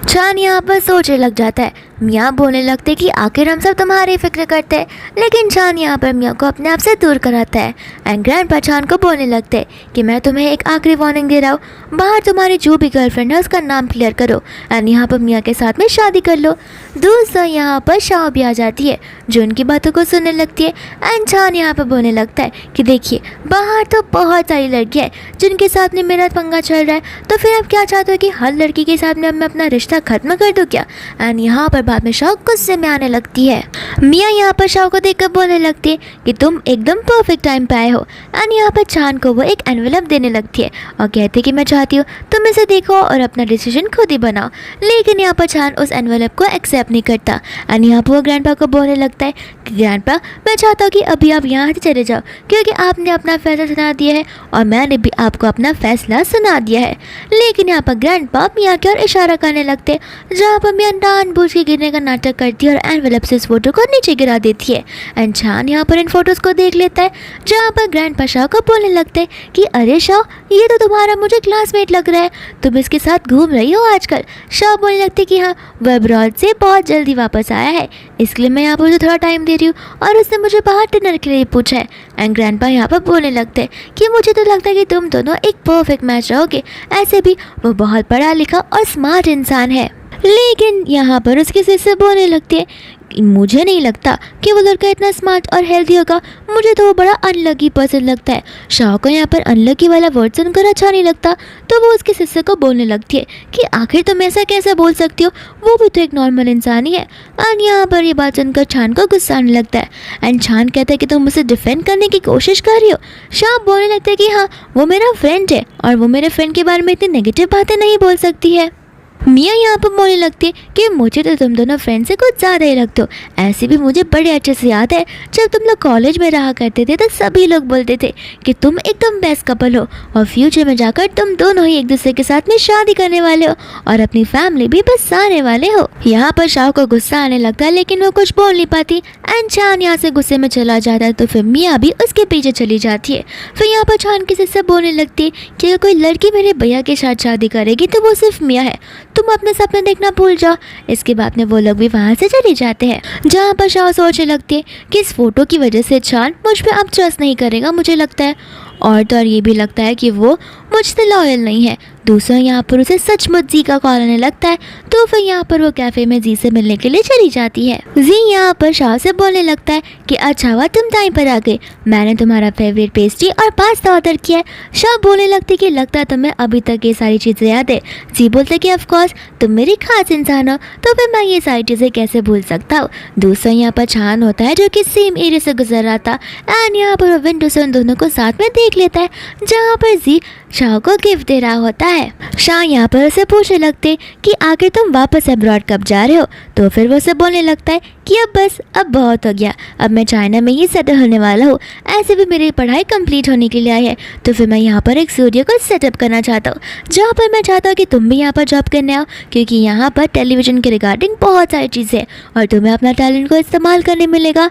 चांद यहाँ पर सोचने लग जाता है। मियाँ बोलने लगते कि आखिर हम सब तुम्हारी फिक्र करते हैं, लेकिन चांद यहाँ पर मियाँ को अपने आप से दूर कराता है। एंड ग्रैंडपा चांद को बोलने लगते कि मैं तुम्हें एक आखिरी वार्निंग दे रहा हूँ, बाहर तुम्हारी जो भी गर्लफ्रेंड है उसका नाम क्लियर करो एंड यहाँ पर मियाँ के साथ में शादी कर लो। दोस्तों यहाँ पर शाह भी आ जाती है जो उनकी बातों को सुनने लगती है। एंड चांद यहाँ पर बोलने लगता है कि देखिए बाहर तो बहुत सारी लड़कियाँ हैं जिनके साथ में मेरा पंगा चल रहा है, तो फिर आप क्या चाहते हो कि हर लड़की के साथ में अब मैं अपना रिश्ता खत्म कर दूँ क्या। एंड यहाँ पर बाद में शाह गुस्से में आने लगती है। मियाँ यहाँ पर शाह को देखकर बोलने लगती है कि तुम एकदम परफेक्ट टाइम पे आए हो। एंड यहाँ पर चांद को वो एक एनवेलप देने लगती है और कहती है कि मैं चाहती हूँ तुम इसे देखो और अपना डिसीजन खुद ही बनाओ, लेकिन यहाँ पर चांद उस एनवेलप को एक्सेप्ट नहीं करता। एंड यहाँ पर वो ग्रैंडपा को बोलने लगता है कि ग्रैंडपा मैं चाहता हूँ कि अभी आप यहाँ से चले जाओ क्योंकि आपने अपना फैसला सुना दिया है और मैंने भी आपको अपना फैसला सुना दिया है। लेकिन यहाँ पर ग्रैंडपा मियाँ की ओर इशारा करने लगते हैं, जहाँ पर मियाँ जानबूझ के गिरने का नाटक करती है और एनवेलप से इस फोटो को नीचे गिरा देती है। एंड चांद यहाँ पर इन फोटोज को देख लेता है, जहाँ पर ग्रैंडपा शाह को बोलने लगते हैं कि अरे शाह ये तो तुम्हारा मुझे क्लासमेट लग रहा है, तुम इसके साथ घूम रही हो आजकल। शाह बोलने लगते कि हाँ वह अब्रॉड से बहुत जल्दी वापस आया है, इसके लिए मैं यहाँ पर उसे थोड़ा टाइम दे रही हूँ और उसने मुझे बाहर डिनर के लिए पूछा है। एंड ग्रैंडपा यहाँ पर बोलने लगते हैं कि मुझे तो लगता है कि तुम दोनों एक परफेक्ट मैच रहोगे। ऐसे भी वो बहुत पढ़ा लिखा और स्मार्ट इंसान है। लेकिन यहाँ पर उसकी सिस्टर बोलने लगती है मुझे नहीं लगता कि वो लड़का इतना स्मार्ट और हेल्दी होगा, मुझे तो वो बड़ा अनलकी पर्सन लगता है। शाह को यहाँ पर अनलकी वाला वर्ड सुनकर अच्छा नहीं लगता, तो वो उसके सिस्टर को बोलने लगती है कि आखिर तुम ऐसा कैसे बोल सकती हो, वो भी तो एक नॉर्मल इंसान ही है। एंड यहाँ पर ये बात सुनकर छान को गुस्सा आने लगता है। एंड छान कहता है कि तुम मुझे डिफेंड करने की कोशिश कर रही हो। शाह बोलने लगता है कि हाँ, वो मेरा फ्रेंड है और वो मेरे फ्रेंड के बारे में इतनी नेगेटिव बातें नहीं बोल सकती है। मिया यहाँ पर बोलने लगती है कि मुझे तो तुम दोनों फ्रेंड से कुछ ज़्यादा ही लगते हो। ऐसे भी मुझे बड़े अच्छे से याद है जब तुम लोग कॉलेज में रहा करते थे तो सभी लोग बोलते थे कि तुम एकदम बेस्ट कपल हो और फ्यूचर में जाकर तुम दोनों ही एक दूसरे के साथ में शादी करने वाले हो और अपनी फैमिली भी बसाने वाले हो। यहाँ पर शाह को गुस्सा आने लगता है लेकिन वो कुछ बोल नहीं पाती। एंड छान यहाँ से गुस्से में चला जाता है तो फिर मिया भी उसके पीछे चली जाती है। फिर यहाँ पर छान की सिस्टर बोलने लगती है कि अगर कोई लड़की मेरे भैया के साथ शादी करेगी तो वो सिर्फ मिया है, तुम अपने सपने देखना भूल जाओ। इसके बाद में वो लोग भी वहाँ से चले जाते हैं। जहाँ पर शाह सोचने लगती है कि इस फोटो की वजह से छान मुझ पे अब ट्रस्ट नहीं करेगा मुझे लगता है, और तो और ये भी लगता है कि वो मुझसे लॉयल नहीं है। दूसरा यहाँ पर उसे सचमुच जी का कॉल आने लगता है तो फिर यहाँ पर वो कैफे में जी से मिलने के लिए चली जाती है। जी यहाँ पर शाह से बोलने लगता है कि अच्छा हुआ तुम टाइम पर आ गए, मैंने तुम्हारा फेवरेट पेस्ट्री और पास्ता ऑर्डर किया है। शाह बोलने लगती कि लगता है तुम्हें अभी तक ये सारी चीज़ें याद है। जी बोलते कि ऑफकोर्स तुम मेरी खास इंसान हो तो फिर मैं ये सारी चीज़ें कैसे भूल सकता हूँ। दूसरा यहाँ पर छान होता है जो कि सेम एरिया से गुजर रहा था एंड यहाँ पर वो विंडो से उन दोनों को साथ में देख लेता है जहाँ पर जी शाह को गिफ्ट दे रहा होता है। शाह यहाँ पर उसे पूछने लगते कि आखिर तुम वापस अब्रॉड कब जा रहे हो, तो फिर वो उसे बोलने लगता है कि अब बहुत हो गया, अब मैं चाइना में ही सेटल होने वाला हूँ। ऐसे भी मेरी पढ़ाई कंप्लीट होने के लिए आई है तो फिर मैं यहाँ पर एक स्टूडियो को सेटअप करना चाहता हूँ जहाँ पर मैं चाहता हूँ कि तुम भी यहाँ पर जॉब करने आओ, क्योंकि यहाँ पर टेलीविज़न के रिगार्डिंग बहुत सारी चीज़ें हैं और तुम्हें अपना टैलेंट को इस्तेमाल करने मिलेगा।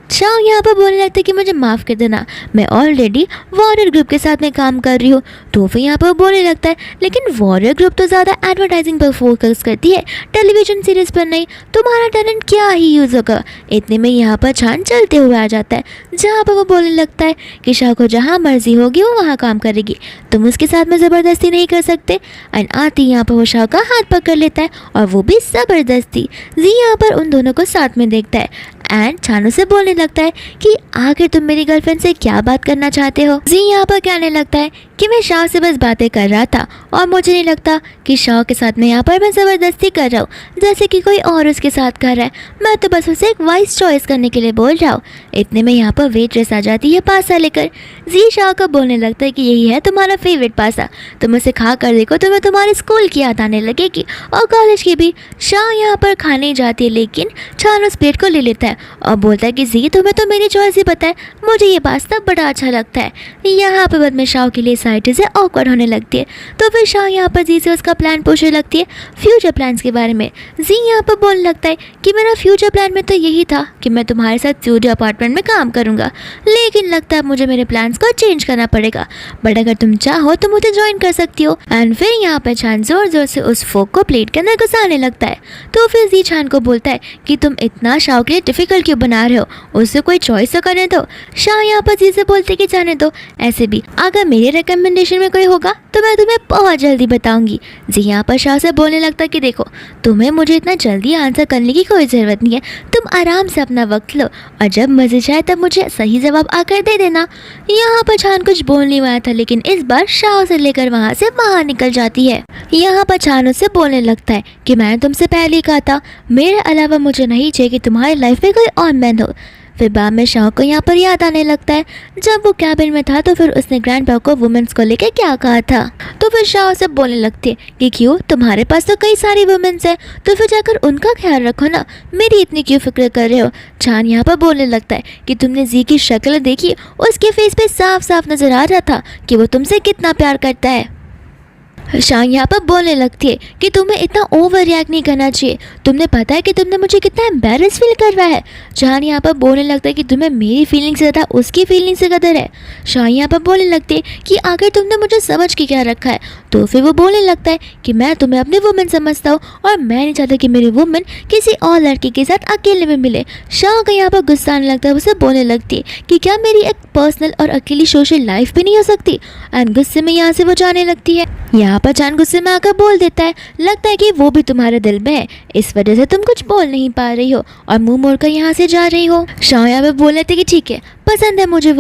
शाह यहाँ पर बोलने लगता है कि मुझे माफ़ कर देना, मैं ऑलरेडी वॉरियर ग्रुप के साथ में काम कर रही हूँ। तो फिर यहाँ पर बोलने लगता है लेकिन वॉरियर ग्रुप तो ज़्यादा एडवर्टाइजिंग पर फोकस करती है, टेलीविज़न सीरीज़ पर नहीं, तुम्हारा टैलेंट क्या ही यूज़ होगा। इतने में यहाँ पर छान चलते हुए आ जाता है जहाँ पर वो बोलने लगता है कि शाह को जहाँ मर्जी होगी वो वहाँ काम करेगी, तुम उसके साथ में ज़बरदस्ती नहीं कर सकते। एंड आती यहाँ पर वो शाह का हाथ पकड़ लेता है और वो भी ज़बरदस्ती। जी यहाँ पर उन दोनों को साथ में देखता है एंड छानू से बोलने लगता है कि आखिर तुम मेरी गर्लफ्रेंड से क्या बात करना चाहते हो। जी यहाँ पर कहने लगता है कि मैं शाह से बस बातें कर रहा था और मुझे नहीं लगता कि शाह के साथ में यहाँ पर मैं ज़बरदस्ती कर रहा हूँ जैसे कि कोई और उसके साथ कर रहा है, मैं तो बस उसे एक वाइस चॉइस करने के लिए बोल रहा हूँ। इतने में यहाँ पर वेट्रेस आ जाती है पास्ता लेकर। जी शाह को बोलने लगता है कि यही है तुम्हारा फेवरेट पास्ता, तुम उसे खा कर देखो, तुम्हें तुम्हारे स्कूल की याद आने लगेगी और कॉलेज की भी। शाह यहाँ पर खाने जाती है लेकिन छान उस प्लेट को ले लेता है और बोलता है कि जी तुम्हें तो मेरी चॉइस ही पता है, मुझे ये पास्ता बड़ा अच्छा लगता है। यहाँ पर बाद में शाह के लिए सारी चीज़ें ऑकवर्ड होने लगती है तो फिर शाह यहाँ पर जी से उसका प्लान पूछने लगती है, फ्यूचर प्लान्स के बारे में। जी यहाँ पर बोलने लगता है कि मेरा फ्यूचर प्लान में तो यही था कि मैं तुम्हारे साथ स्टूडियो अपार्टमेंट में काम करूँगा, लेकिन लगता है मुझे मेरे प्लान्स को चेंज करना पड़ेगा, बट अगर तुम चाहो तो मुझे ज्वाइन कर सकती हो। एंड फिर यहाँ पर छान जोर जोर से उस फोक को प्लेट के अंदर घुसाने लगता है तो फिर जी छान को बोलता है कि तुम इतना शाह के लिए डिफिकल्ट क्यों बना रहे हो, उससे कोई चॉइस तो करने दो। शाह यहाँ पर जी से बोलते कि जाने दो, ऐसे भी अगर मेरे रिकमेंडेशन में कोई होगा तो मैं तुम्हें बहुत जल्दी बताऊंगी। जी यहाँ पर शाह से बोलने लगता कि देखो तुम्हें मुझे इतना जल्दी आंसर करने की कोई ज़रूरत नहीं है, तुम आराम से अपना वक्त लो और जब मज़े चाहे तब मुझे सही जवाब आकर दे देना। यहाँ पर छान कुछ बोलने वाला था लेकिन इस बार शाह से लेकर वहाँ से बाहर निकल जाती है। यहाँ पर छान उससे बोलने लगता है कि मैंने तुमसे पहले ही कहा था मेरे अलावा मुझे नहीं चाहिए कि तुम्हारी लाइफ में कोई और मैन हो। फिर बाद में शाह को यहाँ पर याद आने लगता है जब वो कैबिन में था तो फिर उसने ग्रैंडपा को वुमेन्स को लेकर क्या कहा था। तो फिर शाह से बोलने लगती है कि क्यों, तुम्हारे पास तो कई सारी वुमेन्स हैं तो फिर जाकर उनका ख्याल रखो ना, मेरी इतनी क्यों फिक्र कर रहे हो। छान यहाँ पर बोलने लगता है कि तुमने जी की शक्ल देखी, उसके फेस पे साफ साफ नजर आ रहा था कि वो तुमसे कितना प्यार करता है। शाह यहाँ पर बोलने लगती है कि तुम्हें इतना ओवर रिएक्ट नहीं करना चाहिए, तुमने पता है कि तुमने मुझे कितना एम्बैरेस फील करवाया है। शाह यहाँ पर बोलने लगता है कि तुम्हें मेरी फीलिंग से ज़्यादा उसकी फीलिंग से कदर है। शाह यहाँ पर बोलने लगती है कि आखिर तुमने मुझे समझ के क्या रखा है, तो फिर वो बोलने लगता है कि मैं तुम्हें अपनी वुमन समझता हूँ और मैं नहीं चाहता कि मेरी वुमन किसी और लड़के के साथ अकेले में मिले। शाह का यहाँ पर गुस्सा आने लगता है, उसे बोलने लगती है कि क्या मेरी एक पर्सनल और अकेली सोशल लाइफ भी नहीं हो सकती। एंड गुस्से में यहाँ से वो जाने लगती है। यहाँ पर चांद गुस्से में आकर बोल देता है, लगता है कि वो भी तुम्हारे दिल में है, इस वजह से तुम कुछ बोल नहीं पा रही हो और मुंह मोड़कर यहाँ से जा रही हो। शाह यहाँ पे बोल लेते कि ठीक है, पसंद है मुझे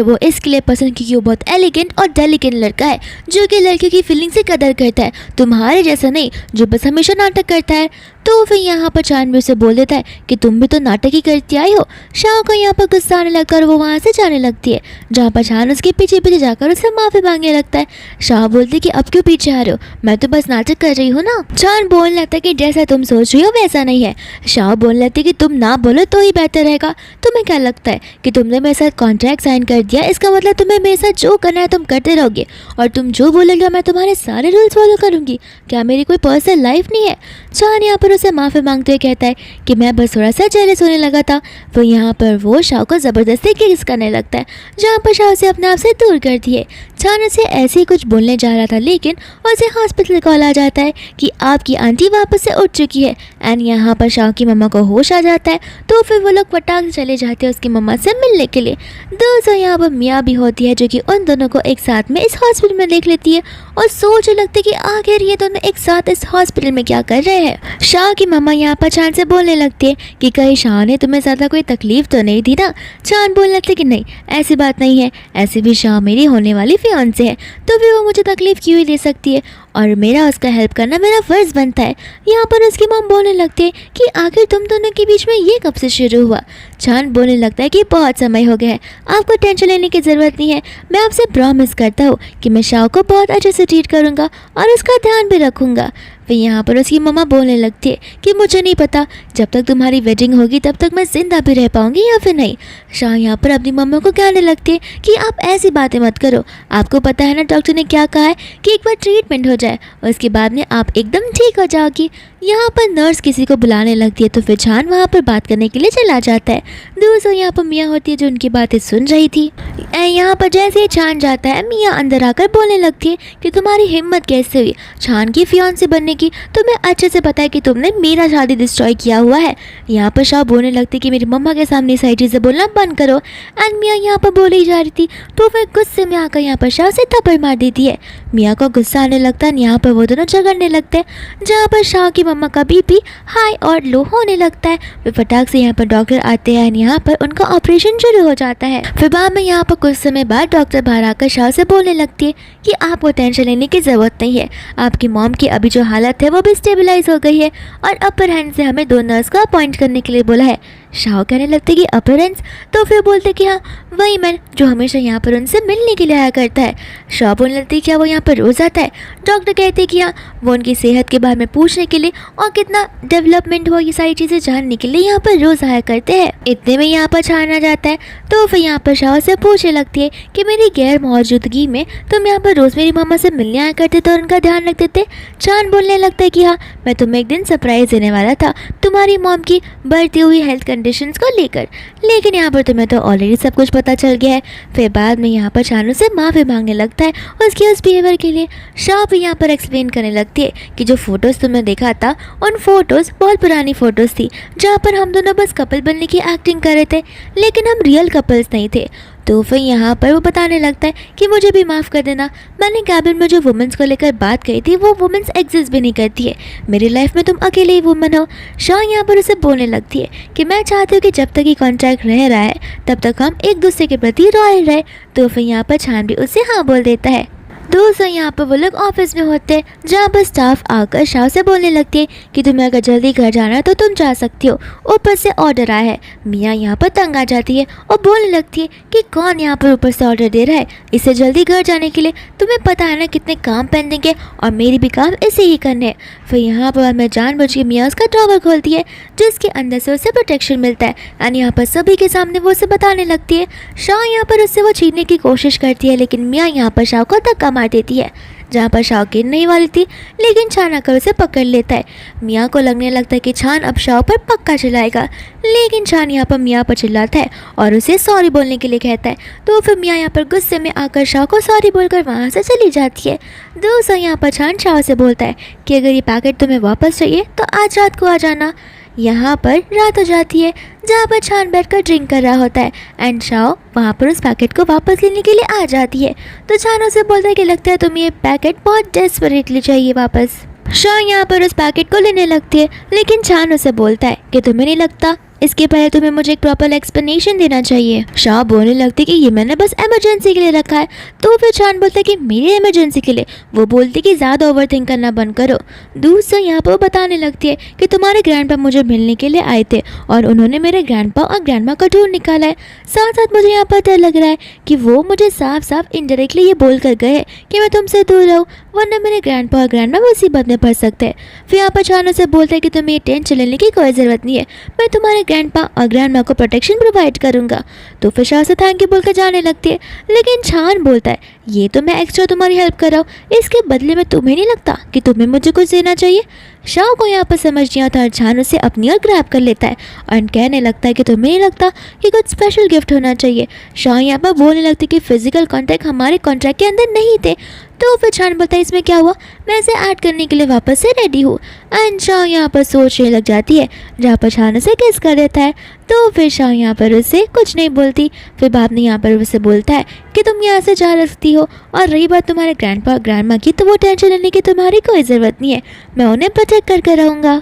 वो इसलिए पसंद क्योंकि वो बहुत एलिगेंट और डेलिकेट लड़का है जो कि लड़कियों की फीलिंग से कदर करता है, तुम्हारे जैसा नहीं जो बस हमेशा नाटक करता है। तो फिर यहाँ पर चांद भी उसे बोल देता है कि तुम भी तो नाटक ही करती आई हो। शाह को यहाँ पर गुस्सा आने लगता है और वो वहाँ से जाने लगती है, जहाँ पर चांद उसके पीछे पीछे जाकर उसे माफ़ी मांगने लगता है। शाह बोलती कि अब क्यों पीछे आ रहे हो, मैं तो बस नाटक कर रही हूँ ना। चांद बोलने लगता है कि जैसा तुम सोच रही हो वैसा नहीं है। शाह बोलने लगती है कि तुम ना बोलो तो ही बेहतर रहेगा। तुम्हें क्या लगता है कि तुमने मेरे साथ कॉन्ट्रैक्ट साइन कर दिया, इसका मतलब तुम्हें मेरे साथ जो करना है तुम करते रहोगे और तुम जो बोलोगे मैं तुम्हारे सारे रूल्स फॉलो करूँगी। क्या मेरी कोई पर्सनल लाइफ नहीं है? चांद यहाँ पर उसे माफ़ी मांगते हुए कहता है कि मैं बस थोड़ा सा जेलस होने लगा था। तो यहाँ पर वो शाह को ज़बरदस्ती किस करने लगता है, जहाँ पर शाह उसे अपने आप से दूर कर दिए। चांद उसे ऐसे ही कुछ बोलने जा रहा था, लेकिन उसे हॉस्पिटल कॉल आ जाता है कि आपकी आंटी वापस से उठ चुकी है। एंड यहाँ पर शाह की मम्मा को होश आ जाता है, तो फिर वो लोग फटाक से चले जाते हैं उसकी मम्मा से मिलने के लिए। दोस्तों यहाँ पर मियाँ भी होती है जो कि उन दोनों को एक साथ में इस हॉस्पिटल में देख लेती है और सोचने लगती है कि आखिर ये दोनों एक साथ इस हॉस्पिटल में क्या कर रहे हैं। शाह की मम्मा यहाँ पर चांद से बोलने लगती है कि कहीं शाह ने तुम्हें ज़्यादा कोई तकलीफ तो नहीं दी ना। चांद बोलने लगती है कि नहीं, ऐसी बात नहीं है, ऐसे भी शाह मेरी होने वाली फियांसे है, तो फिर वो मुझे तकलीफ क्यों ही दे सकती है और मेरा उसका हेल्प करना मेरा फ़र्ज़ बनता है। यहाँ पर उसकी मॉम बोलने लगती है कि आखिर तुम दोनों के बीच में ये कब से शुरू हुआ। चांद बोलने लगता है कि बहुत समय हो गया है, आपको टेंशन लेने की ज़रूरत नहीं है, मैं आपसे प्रॉमिस करता हूँ कि मैं शाह को बहुत अच्छे से ट्रीट करूँगा और उसका ध्यान भी रखूँगा। फिर यहाँ पर उसकी मम्मा बोलने लगती है कि मुझे नहीं पता जब तक तुम्हारी वेडिंग होगी तब तक मैं जिंदा भी रह पाऊंगी या फिर नहीं। शाह यहाँ पर अपनी मम्मा को कहने लगती है कि आप ऐसी बातें मत करो, आपको पता है ना डॉक्टर ने क्या कहा है कि एक बार ट्रीटमेंट हो जाए और उसके बाद में आप एकदम ठीक हो जाओगी। यहाँ पर नर्स किसी को बुलाने लगती है, तो फिर चांद वहाँ पर बात करने के लिए चला जाता है। दूसरों यहाँ पर मियाँ होती है जो उनकी बातें सुन रही थी। यहाँ पर जैसे ही चांद जाता है, मियाँ अंदर आकर बोलने लगती है कि तुम्हारी हिम्मत कैसे हुई चांद की फियांसे बनने की, तुम्हें अच्छे से पता है कि तुमने मेरा शादी डिस्ट्रॉय किया हुआ है। यहाँ पर शाह बोलने लगती कि मेरी मम्मा के सामने सारी चीज़ें बोलना बंद करो। एंड मियाँ यहाँ पर बोली जा रही थी, तो फिर गुस्से में आकर यहाँ पर शाह से थप्पड़ मार देती है। मियाँ को गुस्सा आने लगता है, यहाँ पर वो दोनों झगड़ने लगते हैं, जहाँ पर शाह की मम्मा का बीपी हाई और लो होने लगता है। फिर फटाक से यहाँ पर डॉक्टर आते हैं, यहाँ पर उनका ऑपरेशन शुरू हो जाता है। फिर बाद में यहाँ पर कुछ समय बाद डॉक्टर बाहर आकर शाह से बोलने लगती है कि आपको टेंशन लेने की ज़रूरत नहीं है, आपकी मॉम की अभी जो हालत है वो भी स्टेबलाइज हो गई है और अपर हैंड से हमें 2 नर्स को अपॉइंट करने के लिए बोला है। शाह कहने लगते कि अपर हैंड्स, तो फिर बोलते कि हाँ वही मैन जो हमेशा यहाँ पर उनसे मिलने के लिए आया करता है। शाह बोलने लगती क्या वो यहाँ पर रोज़ आता है। डॉक्टर कहते कि हाँ वो उनकी सेहत के बारे में पूछने के लिए और कितना डेवलपमेंट हुआ ये सारी चीज़ें जानने के लिए यहाँ पर रोज़ आया करते हैं। इतने में यहाँ पर चांद आ जाता है, तो फिर यहाँ पर शाह से पूछने लगती है कि मेरी गैर मौजूदगी में तुम यहाँ पर रोज़ मेरी मामा से मिलने आया करते तो उनका ध्यान रखते थे। चांद बोलने लगता है कि हाँ मैं तुम्हें एक दिन सरप्राइज़ देने वाला था तुम्हारी मॉम की बढ़ती हुई हेल्थ कंडीशंस को लेकर, लेकिन यहाँ पर तुम्हें तो ऑलरेडी सब कुछ पता चल गया है। फिर बाद में यहाँ पर चांद से माफ़ी मांगने लगता है उसके उस बिहेवियर के लिए। शाह भी यहाँ पर एक्सप्लेन करने लगती है कि जो फ़ोटोज़ तुमने देखा था उन फ़ोटोज़ बहुत पुरानी फ़ोटोज़ थी जहाँ पर हम दोनों बस कपल बनने की एक्टिंग कर रहे थे, लेकिन हम रियल कपल्स नहीं थे। तो फिर यहाँ पर वो बताने लगता है कि मुझे भी माफ़ कर देना, मैंने कैबिन में जो वुमेंस को लेकर बात कही थी वो वुमेंस एग्जिस्ट भी नहीं करती है, मेरी लाइफ में तुम अकेले ही वुमन हो। शाह यहाँ पर उसे बोलने लगती है कि मैं चाहती हूँ कि जब तक ये कॉन्ट्रैक्ट रह रहा है तब तक हम एक दूसरे के प्रति रॉयल रहे। तो फिर यहाँ पर चांद भी उसे हाँ बोल देता है। दोस्तों यहाँ पर वो लोग ऑफिस में होते हैं, जहाँ पर स्टाफ आकर शाह से बोलने लगती है कि तुम्हें अगर जल्दी घर जाना है तो तुम जा सकती हो, ऊपर से ऑर्डर आया है। मियाँ यहाँ पर तंग आ जाती है और बोलने लगती है कि कौन यहाँ पर ऊपर से ऑर्डर दे रहा है इससे जल्दी घर जाने के लिए, तुम्हें पता है ना कितने काम पेंडिंग है और मेरी भी काम इसे ही करने हैं। फिर यहाँ पर मैं जानबूझ के मियाँ उसका ड्रॉवर खोलती है जिसके अंदर से उसे प्रोटेक्शन मिलता है एंड यहाँ पर सभी के सामने वो उसे बताने लगती है। शाह यहाँ पर उससे वो छीनने की कोशिश करती है, लेकिन मियाँ यहाँ पर शाह को धक्का मार देती है, जहाँ पर शाओ गिरने ही वाली थी, लेकिन छान आकर उसे पकड़ लेता है। मियाँ को लगने लगता है कि छान अब शाओ पर पक्का चिल्लाएगा, लेकिन छान यहाँ पर मियाँ पर चिल्लाता है और उसे सॉरी बोलने के लिए कहता है। तो फिर मियाँ यहाँ पर गुस्से में आकर शाओ को सॉरी बोलकर वहाँ से चली जाती है। दोस्तों यहाँ पर छान शाओ से बोलता है कि अगर ये पैकेट तुम्हें वापस चाहिए तो आज रात को आ जाना। यहाँ पर रात हो जाती है, जहाँ पर छान बैठकर ड्रिंक कर रहा होता है एंड शाओ वहाँ पर उस पैकेट को वापस लेने के लिए आ जाती है। तो छान उसे बोलता है कि लगता है तुम्हें ये पैकेट बहुत डेस्परेटली चाहिए वापस। शाओ यहाँ पर उस पैकेट को लेने लगती है, लेकिन छान उसे बोलता है कि तुम्हें नहीं लगता इसके पहले तुम्हें मुझे एक प्रॉपर एक्सप्लेनेशन देना चाहिए। शाह बोलने लगती कि ये मैंने बस इमरजेंसी के लिए रखा है। तो फिर छान बोलता है कि मेरी इमरजेंसी के लिए। वो बोलती कि ज़्यादा ओवर थिंक करना बंद करो। दूसरा यहाँ पर बताने लगती है कि तुम्हारे ग्रैंडपा मुझे मिलने के लिए आए थे और उन्होंने मेरे ग्रैंडपा और ग्रैंडमा का ढूंढ निकाला है। साथ साथ मुझे यहाँ पता लग रहा है कि वो मुझे साफ साफ इनडायरेक्टली ये बोल कर गए कि मैं तुमसे दूर रहूँ, वरना मेरे ग्रैंडपा और ग्रैंडमा मुसीबत में पड़ सकते हैं। फिर यहाँ पर छान उसे बोलता है कि तुम्हें ये टेंशन लेने की कोई ज़रूरत नहीं है, मैं तुम्हारे ग्रैंडपा और ग्रैंडमा को प्रोटेक्शन प्रोवाइड करूंगा। तो फिर शाह से थैंक यू बोलकर जाने लगती है, लेकिन छान बोलता है ये तो मैं एक्स्ट्रा तुम्हारी हेल्प कर रहा हूँ, इसके बदले में तुम्हें नहीं लगता कि तुम्हें मुझे कुछ देना चाहिए। शाह को यहाँ पर समझ नहीं आता और छान उसे अपनी ओर ग्रैब कर लेता है और कहने लगता है कि तुम्हें नहीं लगता कि कुछ स्पेशल गिफ्ट होना चाहिए। शाह यहाँ पर बोलने लगती है कि फिजिकल कॉन्ट्रैक्ट हमारे कॉन्ट्रैक्ट के अंदर नहीं थे। तो फिर छान बोलता है इसमें क्या हुआ, मैं इसे ऐड करने के लिए वापस से रेडी हूँ। एंड शाह यहाँ पर सोचने लग जाती है, जहाँ पर छान उसे किस कर देता है। तो फिर शाह यहाँ पर उसे कुछ नहीं बोलती। फिर बाद में यहाँ पर उसे बोलता है कि तुम यहाँ से जा सकती हो, और रही बात तुम्हारे ग्रैंडपा और ग्रैंडमा की, तो वो टेंशन लेने की तुम्हारी कोई ज़रूरत नहीं है, मैं उन्हें प्रोटेक्ट करके रहूँगा।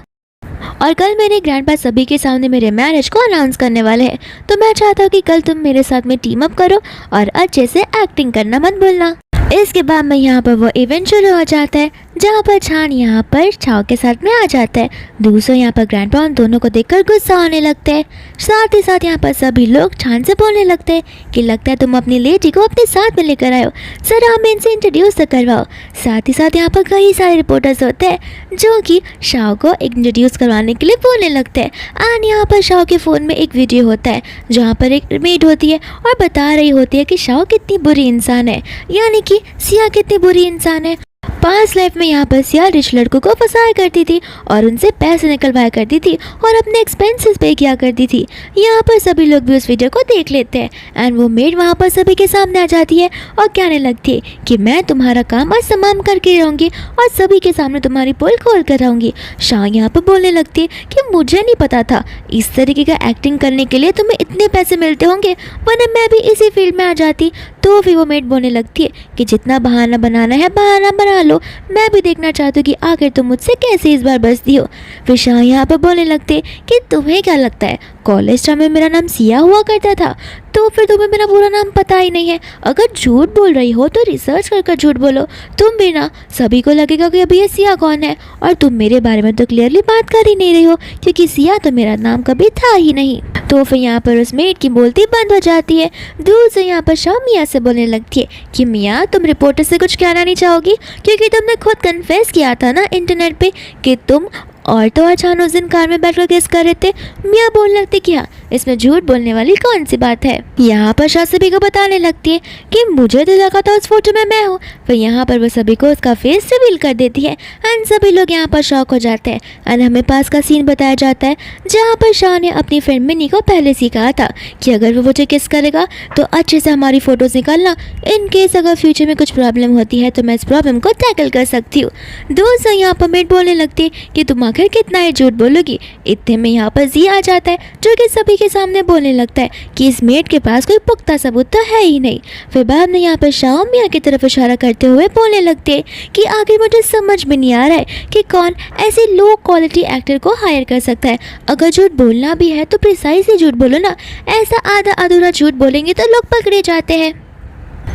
और कल मेरे ग्रैंडपा सभी के सामने मेरे मैरिज को अनाउंस करने वाले हैं, तो मैं चाहता हूँ कि कल तुम मेरे साथ में टीम अप करो और अच्छे से एक्टिंग करना मत भूलना। इसके बाद में यहाँ पर वो इवेंट शुरू हो जाता है, जहाँ पर छान यहाँ पर छाव के साथ में आ जाता है। दूसरों यहाँ पर ग्रैंडपा उन दोनों को देखकर गुस्सा आने लगते हैं। साथ ही साथ यहाँ पर सभी लोग छान से बोलने लगते हैं कि लगता है तुम अपनी लेडी को अपने साथ में लेकर आए हो, सर हमें इनसे इंट्रोड्यूस तो करवाओ। साथ ही साथ यहाँ पर कई सारे रिपोर्टर्स होते हैं जो कि शाह को इंट्रोड्यूस करवाने के लिए बोलने लगते हैं। एंड यहाँ पर शाह के फ़ोन में एक वीडियो होता है, जहाँ पर एक मेड होती है और बता रही होती है कि शाह कितनी बुरी इंसान है, यानी कि सिया कितनी बुरी इंसान है। पास्ट लाइफ में यहाँ पर सिया रिच लड़कों को फंसाया करती थी और उनसे पैसे निकलवाया करती थी और अपने एक्सपेंसेस पे किया करती थी। यहाँ पर सभी लोग भी उस वीडियो को देख लेते हैं एंड वो मेड वहाँ पर सभी के सामने आ जाती है और कहने लगती है कि मैं तुम्हारा काम आज तमाम करके रहूँगी और सभी के सामने तुम्हारी पोल खोल कर रहूँगी। शाह यहाँ पर बोलने लगती है कि मुझे नहीं पता था इस तरीके का एक्टिंग करने के लिए तुम्हें इतने पैसे मिलते होंगे, वरना मैं भी इसी फील्ड में आ जाती। तो फिर वो मेड बोलने लगती है कि जितना बहाना बनाना है बहाना बना लो, मैं भी देखना चाहती हूँ कि आखिर तुम मुझसे कैसे इस बार बचती हो। फिर शाह यहाँ पर बोलने लगते कि तुम्हें क्या लगता है कॉलेज टाइम में मेरा नाम सिया हुआ करता था, तो फिर तुम्हें मेरा पूरा नाम पता ही नहीं है। अगर झूठ बोल रही हो तो रिसर्च कर झूठ बोलो, तुम भी ना सभी को लगेगा कि अभी ये सिया कौन है, और तुम मेरे बारे में तो क्लियरली बात कर ही नहीं रही हो क्योंकि सिया तो मेरा नाम कभी था ही नहीं। तो फिर यहाँ पर उस मेड की बोलती बंद हो जाती है। दूर से यहाँ पर शाह मियाँ से बोलने लगती है कि मियाँ तुम रिपोर्टर से कुछ कहना नहीं चाहोगी, क्योंकि तुमने खुद कन्फेस किया था ना इंटरनेट पे कि तुम और तो अचानक उस दिन कार में बैठकर किस कर रहे थे। मियाँ बोलने लगती कि हाँ इसमें झूठ बोलने वाली कौन सी बात है। यहाँ पर शाह सभी को बताने लगती है कि मुझे तो लगा था उस फोटो में मैं हूँ। फिर यहाँ पर वो सभी को उसका फेस रिवील कर देती है एंड सभी लोग यहाँ पर शॉक हो जाते हैं। एंड हमें पास का सीन बताया जाता है जहाँ पर शाह ने अपनी फ्रेंड मिनी को पहले सिखाया था कि अगर वो मुझे किस करेगा तो अच्छे से हमारी फ़ोटोज़ निकालना, इन केस अगर फ्यूचर में कुछ प्रॉब्लम होती है तो मैं इस प्रॉब्लम को टैकल कर सकती हूँ। दोस्तों यहाँ पर मेड बोलने लगती है कि तुम आखिर कितना ही झूठ बोलोगी। इतने में यहाँ पर जी आ जाता है जो कि सभी के सामने बोलने लगता है कि इस मेड के पास कोई पुख्ता सबूत तो है ही नहीं। फिर बाद में यहाँ पर शाह मियाँ की तरफ इशारा करते हुए बोलने लगते हैं कि आखिर मुझे समझ में नहीं आ रहा है कि कौन ऐसे लो क्वालिटी एक्टर को हायर कर सकता है। अगर झूठ बोलना भी है तो प्रिसाइसली झूठ बोलो ना, ऐसा आधा अधूरा झूठ बोलेंगे तो लोग पकड़े जाते हैं।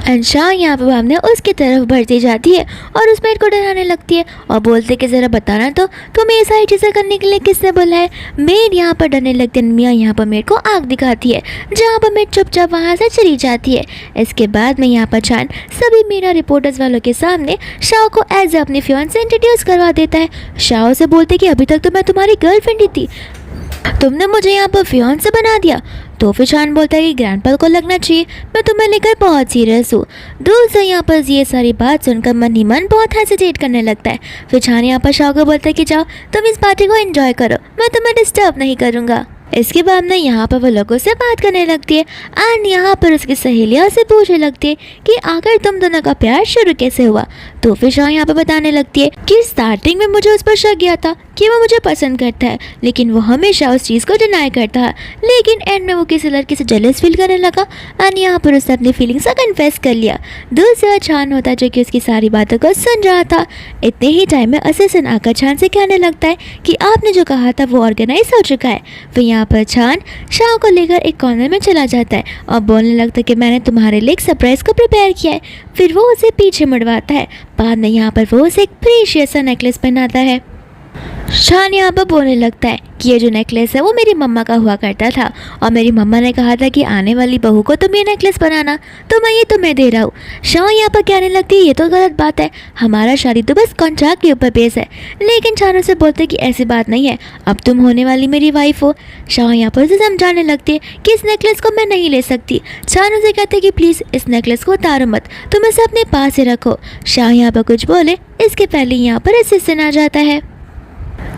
एंड शाह यहाँ पर सामने उसकी तरफ बढ़ती जाती है और उस मेड को डराने लगती है और बोलते कि ज़रा बताना तो तुम्हें ये सारी चीज़ें करने के लिए किसने बोला है। मेड यहाँ पर डरने लगती है। मियाँ यहाँ पर मेड को आग दिखाती है, जहाँ पर मेड चुपचाप वहाँ से चली जाती है। इसके बाद में यहाँ पर छान सभी मीडिया रिपोर्टर्स वालों के सामने शाह को एज अपनी फियांसे इंट्रोड्यूस करवा देता है। शाह से बोलते कि अभी तक तो मैं तुम्हारी गर्लफ्रेंड ही थी, तुमने मुझे यहाँ पर फियांसे बना दिया। तो फिर शान बोलता है कि ग्रैंडपा को लगना चाहिए मैं तुम्हें लेकर बहुत सीरियस हूँ। दूर से यहाँ पर ये सारी बात सुनकर मन ही मन बहुत हेसिटेट करने लगता है। फिर शान यहाँ पर शाह को बोलता है कि जाओ तुम इस पार्टी को एंजॉय करो, मैं तुम्हें डिस्टर्ब नहीं करूँगा। इसके बाद में यहाँ पर वो लोगों से बात करने लगती है एंड यहाँ पर उसकी सहेलियाँ से पूछने लगती है कि आखिर तुम दोनों का प्यार शुरू कैसे हुआ। तो फिर शाह यहाँ पर बताने लगती है कि स्टार्टिंग में मुझे उस पर शक गया था कि वो मुझे पसंद करता है, लेकिन वो हमेशा उस चीज़ को डिनाई करता है। लेकिन एंड में वो किसी लड़की से जेलस फील करने लगा एंड यहाँ पर उसने अपनी फीलिंग्स का कन्फेस कर लिया। दूर से छान होता जो कि उसकी सारी बातों को सुन रहा था। इतने ही टाइम में असिस्टेंट आकर छान से कहने लगता है कि आपने जो कहा था वो ऑर्गेनाइज हो चुका है। फिर यहाँ पर छान शाह को लेकर एक कॉर्नर में चला जाता है और बोलने लगता है कि मैंने तुम्हारे लिए एक सरप्राइज को प्रिपेयर किया है। फिर वो उसे पीछे मुड़वाता है। बाद में यहाँ पर वो उसे एक प्रीशियस सा नेकलेस पहनाता है। शान यहाँ पर बोलने लगता है कि ये जो नेकलेस है वो मेरी मम्मा का हुआ करता था और मेरी मम्मा ने कहा था कि आने वाली बहू को तुम ये नेकलेस बनाना, तो मैं ये तुम्हें दे रहा हूँ। शान यहाँ पर कहने लगती है ये तो गलत बात है, हमारा शादी तो बस कॉन्ट्रैक्ट के ऊपर बेस है। लेकिन शान से बोलते कि ऐसी बात नहीं है, अब तुम होने वाली मेरी वाइफ हो। शान यहाँ पर उसे समझाने लगती है कि इस नेकलेस को मैं नहीं ले सकती। शान उसे कहते हैं कि प्लीज़ इस नेकलेस को उतारो मत, तुम इसे अपने पास ही रखो। शान यहाँ पर कुछ बोले इसके पहले यहाँ पर असिस्टेंट आ जाता है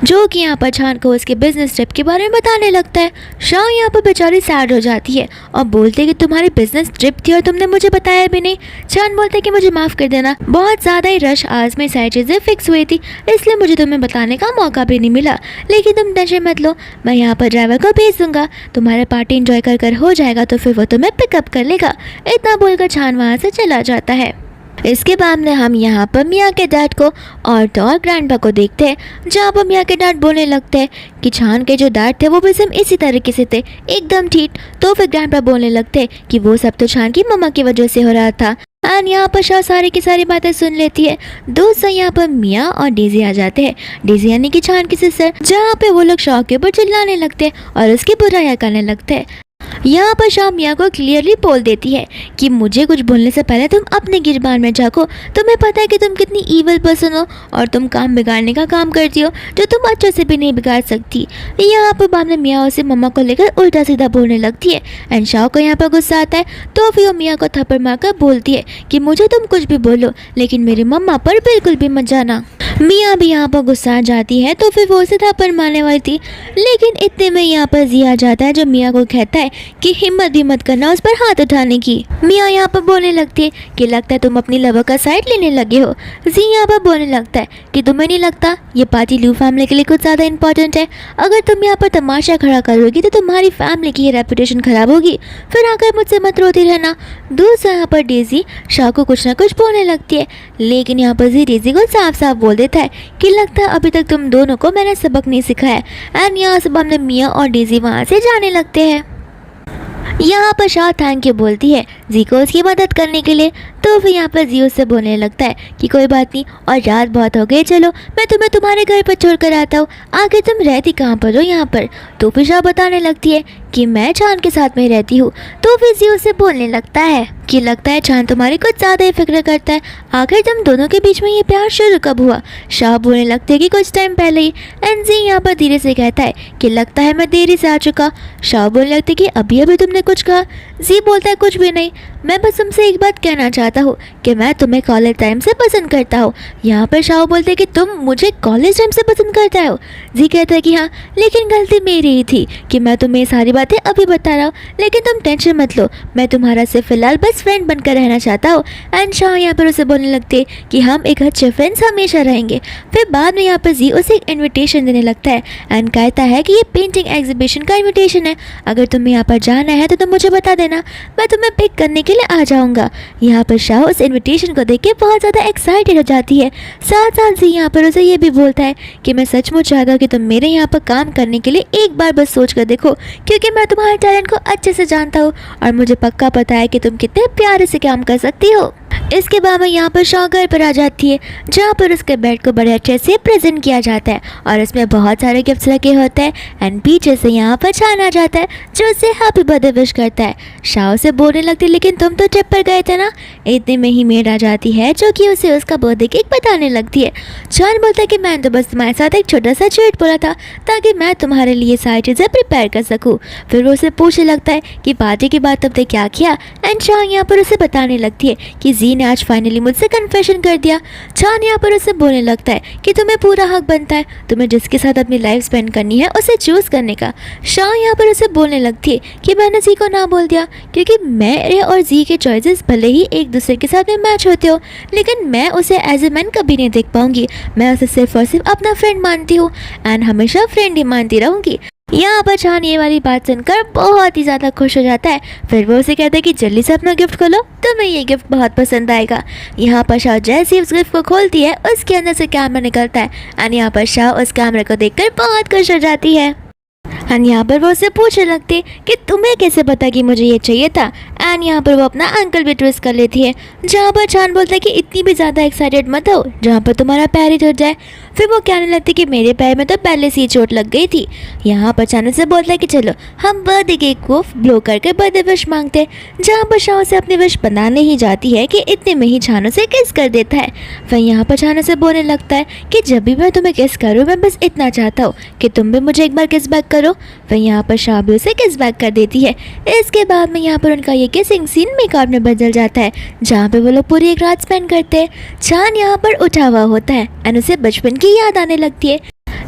जो कि यहाँ पर छान को उसके बिजनेस ट्रिप के बारे में बताने लगता है। शाह यहाँ पर बेचारी सैड हो जाती है और बोलते कि तुम्हारी बिजनेस ट्रिप थी और तुमने मुझे बताया भी नहीं। छान बोलते कि मुझे माफ़ कर देना, बहुत ज़्यादा ही रश आज में सारी चीज़ें फिक्स हुई थी, इसलिए मुझे तुम्हें बताने का मौका भी नहीं मिला। लेकिन तुम टेंशन मत लो, मैं यहाँ पर ड्राइवर को भेज दूंगा, तुम्हारा पार्टी इंजॉय कर हो जाएगा तो फिर वो तुम्हें पिकअप कर लेगा। इतना बोलकर छान वहाँ से चला जाता है। इसके बाद में हम यहाँ पर मियाँ के डैड को और तो और ग्रैंडपा को देखते हैं, जहाँ पर मियाँ के डैड बोलने लगते हैं कि छान के जो डैड थे वो भी सेम इसी तरीके से थे, एकदम ठीक। तो फिर ग्रैंडपा बोलने लगते हैं कि वो सब तो छान की मम्मा की वजह से हो रहा था। एंड यहाँ पर शाह सारी की सारी बातें सुन लेती है। दोस्तों यहाँ पर मियाँ और डेजी आ जाते हैं, डेजी यानी कि छान की सिस्टर, जहाँ पे वो लोग शाह के ऊपर चिल्लाने लगते हैं और उसकी बुराइयां करने लगते हैं। यहाँ पर शाह मियाँ को क्लियरली बोल देती है कि मुझे कुछ बोलने से पहले तुम अपने गिरबान में झाँको, तुम्हें पता है कि तुम कितनी ईवल पर्सन हो और तुम काम बिगाड़ने का काम करती हो जो तुम अच्छे से भी नहीं बिगाड़ सकती। यहाँ पर बाद में मियाँ उसे मम्मा को लेकर उल्टा सीधा बोलने लगती है एंड शाह को यहाँ पर गुस्सा आता है। तो फिर वो मियाँ को थप्पड़ मारकर बोलती है कि मुझे तुम कुछ भी बोलो लेकिन मेरी मम्मा पर बिल्कुल भी मत जाना। मियाँ भी यहाँ पर गुस्सा आ जाती है तो फिर वो उसे थप्पड़ मारने वाली थी, लेकिन इतने में यहाँ पर जी आ जाता है जो मियाँ को कहता है कि हिम्मत भी मत करना उस पर हाथ उठाने की। मियाँ यहाँ पर बोलने लगती है कि लगता है तुम अपनी लवर का साइड लेने लगे हो। जी यहाँ पर बोलने लगता है कि तुम्हें नहीं लगता ये पार्टी ल्यू फैमिली के लिए कुछ ज़्यादा इंपॉर्टेंट है, अगर तुम यहाँ पर तमाशा खड़ा करोगी तो तुम्हारी फैमिली की रेपुटेशन खराब होगी, फिर आकर मुझसे मत रोती रहना। दूसरा यहाँ पर डेजी शाह को कुछ ना कुछ बोलने लगती है, लेकिन यहाँ पर जी डेजी को साफ साफ बोल देता है कि लगता है अभी तक तुम दोनों को मैंने सबक नहीं सिखाया। एंड यहाँ से हमने मियाँ और डेजी वहाँ से जाने लगते हैं। यहाँ पर शाह थैंक यू बोलती है जी को उसकी मदद करने के लिए। तो फिर यहाँ पर जी उससे बोलने लगता है कि कोई बात नहीं और रात बहुत हो गई, चलो मैं तुम्हें तुम्हारे घर पर छोड़ कर आता हूँ, आगे तुम रहती कहाँ पर हो यहाँ पर। तो फिर शाह बताने लगती है कि मैं चांद के साथ में रहती हूँ। तो फिर जी उससे बोलने लगता है कि लगता है चांद तुम्हारी कुछ ज़्यादा ही फिक्र करता है, आखिर तुम दोनों के बीच में ये प्यार शुरू कब हुआ। शाह बोलने लगते हैं कि कुछ टाइम पहले ही। एंड जी यहाँ पर धीरे से कहता है कि लगता है मैं देरी से आ चुका। शाह बोलने लगते कि अभी अभी तुमने कुछ कहा। जी बोलता है कुछ भी नहीं, मैं बस तुमसे एक बात कहना चाहता हूँ कि मैं तुम्हें कॉलेज टाइम से पसंद करता हूँ। यहाँ पर शाह बोलते हैं कि तुम मुझे कॉलेज टाइम से पसंद करता हो। जी कहता है कि हाँ, लेकिन गलती मेरी ही थी कि मैं तुम्हें सारी बातें अभी बता रहा हूँ, लेकिन तुम टेंशन मत लो, मैं तुम्हारा से फिलहाल बस फ्रेंड बनकर रहना चाहता हूँ। एंड शाह यहाँ पर उसे बोलने लगते कि हम एक अच्छे फ्रेंड्स हमेशा रहेंगे। फिर बाद में यहाँ पर जी उसे एक इन्विटेशन देने लगता है एंड कहता है कि ये पेंटिंग एग्जीबिशन का इन्विटेशन है, अगर तुम्हें यहाँ पर जाना है तो तुम मुझे बता देना, मैं तुम्हें पिक करने के लिए आ जाऊँगा। यहाँ पर शाह उस इन्विटेशन को देख के बहुत ज़्यादा एक्साइटेड हो जाती है। साथ साथ जी यहाँ पर उसे ये भी बोलता है कि मैं सचमुच चाहता हूँ कि तुम मेरे यहाँ पर काम करने के लिए एक बार बस सोच कर देखो, क्योंकि मैं तुम्हारे टैलेंट को अच्छे से जानता हूँ और मुझे पक्का पता है कि तुम कितने प्यारे से काम कर सकती हो। इसके बाद में यहाँ पर शाह घर पर आ जाती है, जहाँ पर उसके बेड को बड़े अच्छे से प्रेजेंट किया जाता है और उसमें बहुत सारे गिफ्ट्स रखे होते हैं। एंड पीछे से यहाँ पर छान आ जाता है जो उसे हैप्पी बर्थडे विश करता है। शाह उसे बोलने लगती है लेकिन तुम तो ट्रिप पर गए थे ना। इतने में ही मेड आ जाती है जो कि उसे उसका बर्थडे केक बताने लगती है। छान बोलता है कि मैंने तो बस तुम्हारे साथ एक छोटा सा ट्रीट बोला था ताकि मैं तुम्हारे लिए सारी चीज़ें प्रिपेयर कर सकूँ। फिर वो उसे पूछने लगता है कि पार्टी के बाद तुमने क्या किया। एंड शाह यहाँ पर उसे बताने लगती है कि जी ने आज फाइनली मुझसे कन्फेशन कर दिया। छान यहाँ पर उसे बोलने लगता है कि तुम्हें पूरा हक बनता है तुम्हें जिसके साथ अपनी लाइफ स्पेंड करनी है उसे चूज़ करने का। शाह यहाँ पर उसे बोलने लगती है कि मैंने जी को ना बोल दिया क्योंकि मेरे और जी के चॉइसेस भले ही एक दूसरे के साथ में मैच होते हो लेकिन मैं उसे एज ए मैन कभी नहीं देख पाऊंगी। मैं उसे सिर्फ और सिर्फ अपना फ्रेंड मानती हूँ एंड हमेशा फ्रेंड ही मानती रहूँगी। यहाँ पर छान ये वाली बात सुनकर बहुत ही ज़्यादा खुश हो जाता है। फिर वो उसे कहता है कि जल्दी से अपना गिफ्ट खोलो तुम्हें ये गिफ्ट बहुत पसंद आएगा। यहाँ पर शाह जैसे उस गिफ्ट को खोलती है उसके अंदर से कैमरा निकलता है एंड यहाँ पर शाह उस कैमरे को देखकर बहुत खुश हो जाती है। एंड यहाँ पर वो उससे पूछने लगती है कि तुम्हें कैसे पता कि मुझे ये चाहिए था। एंड यहाँ पर वो अपना अंकल भी ट्विस्ट कर लेती है, जहाँ पर छान बोलता है कि इतनी भी ज़्यादा एक्साइटेड मत हो जहाँ पर तुम्हारा पैर ही टूट जाए। फिर वो कहने लगती है कि मेरे पैर में तो पहले से ही चोट लग गई थी। यहाँ पर छान से बोलता है कि चलो हम बर्थडे केक को ब्लो करके बर्थडे विश मांगते हैं, जहाँ पर शाह से अपनी विश बनाने ही जाती है कि इतने में ही छानों से किस कर देता है। फिर यहाँ पर छानों से बोलने लगता है कि जब भी मैं तुम्हें किस करूँ मैं बस इतना चाहता हूँ कि तुम भी मुझे एक बार किस बैक करो। फिर यहाँ पर शाह भी उसे किस बैक कर देती है। इसके बाद में यहाँ पर उनका ये किसिंग सीन मेकआउट में बदल जाता है, जहाँ पे वो लोग पूरी एक रात स्पेंड करते हैं। छान यहाँ पर उठा हुआ होता है एंड उसे बचपन की याद आने लगती है,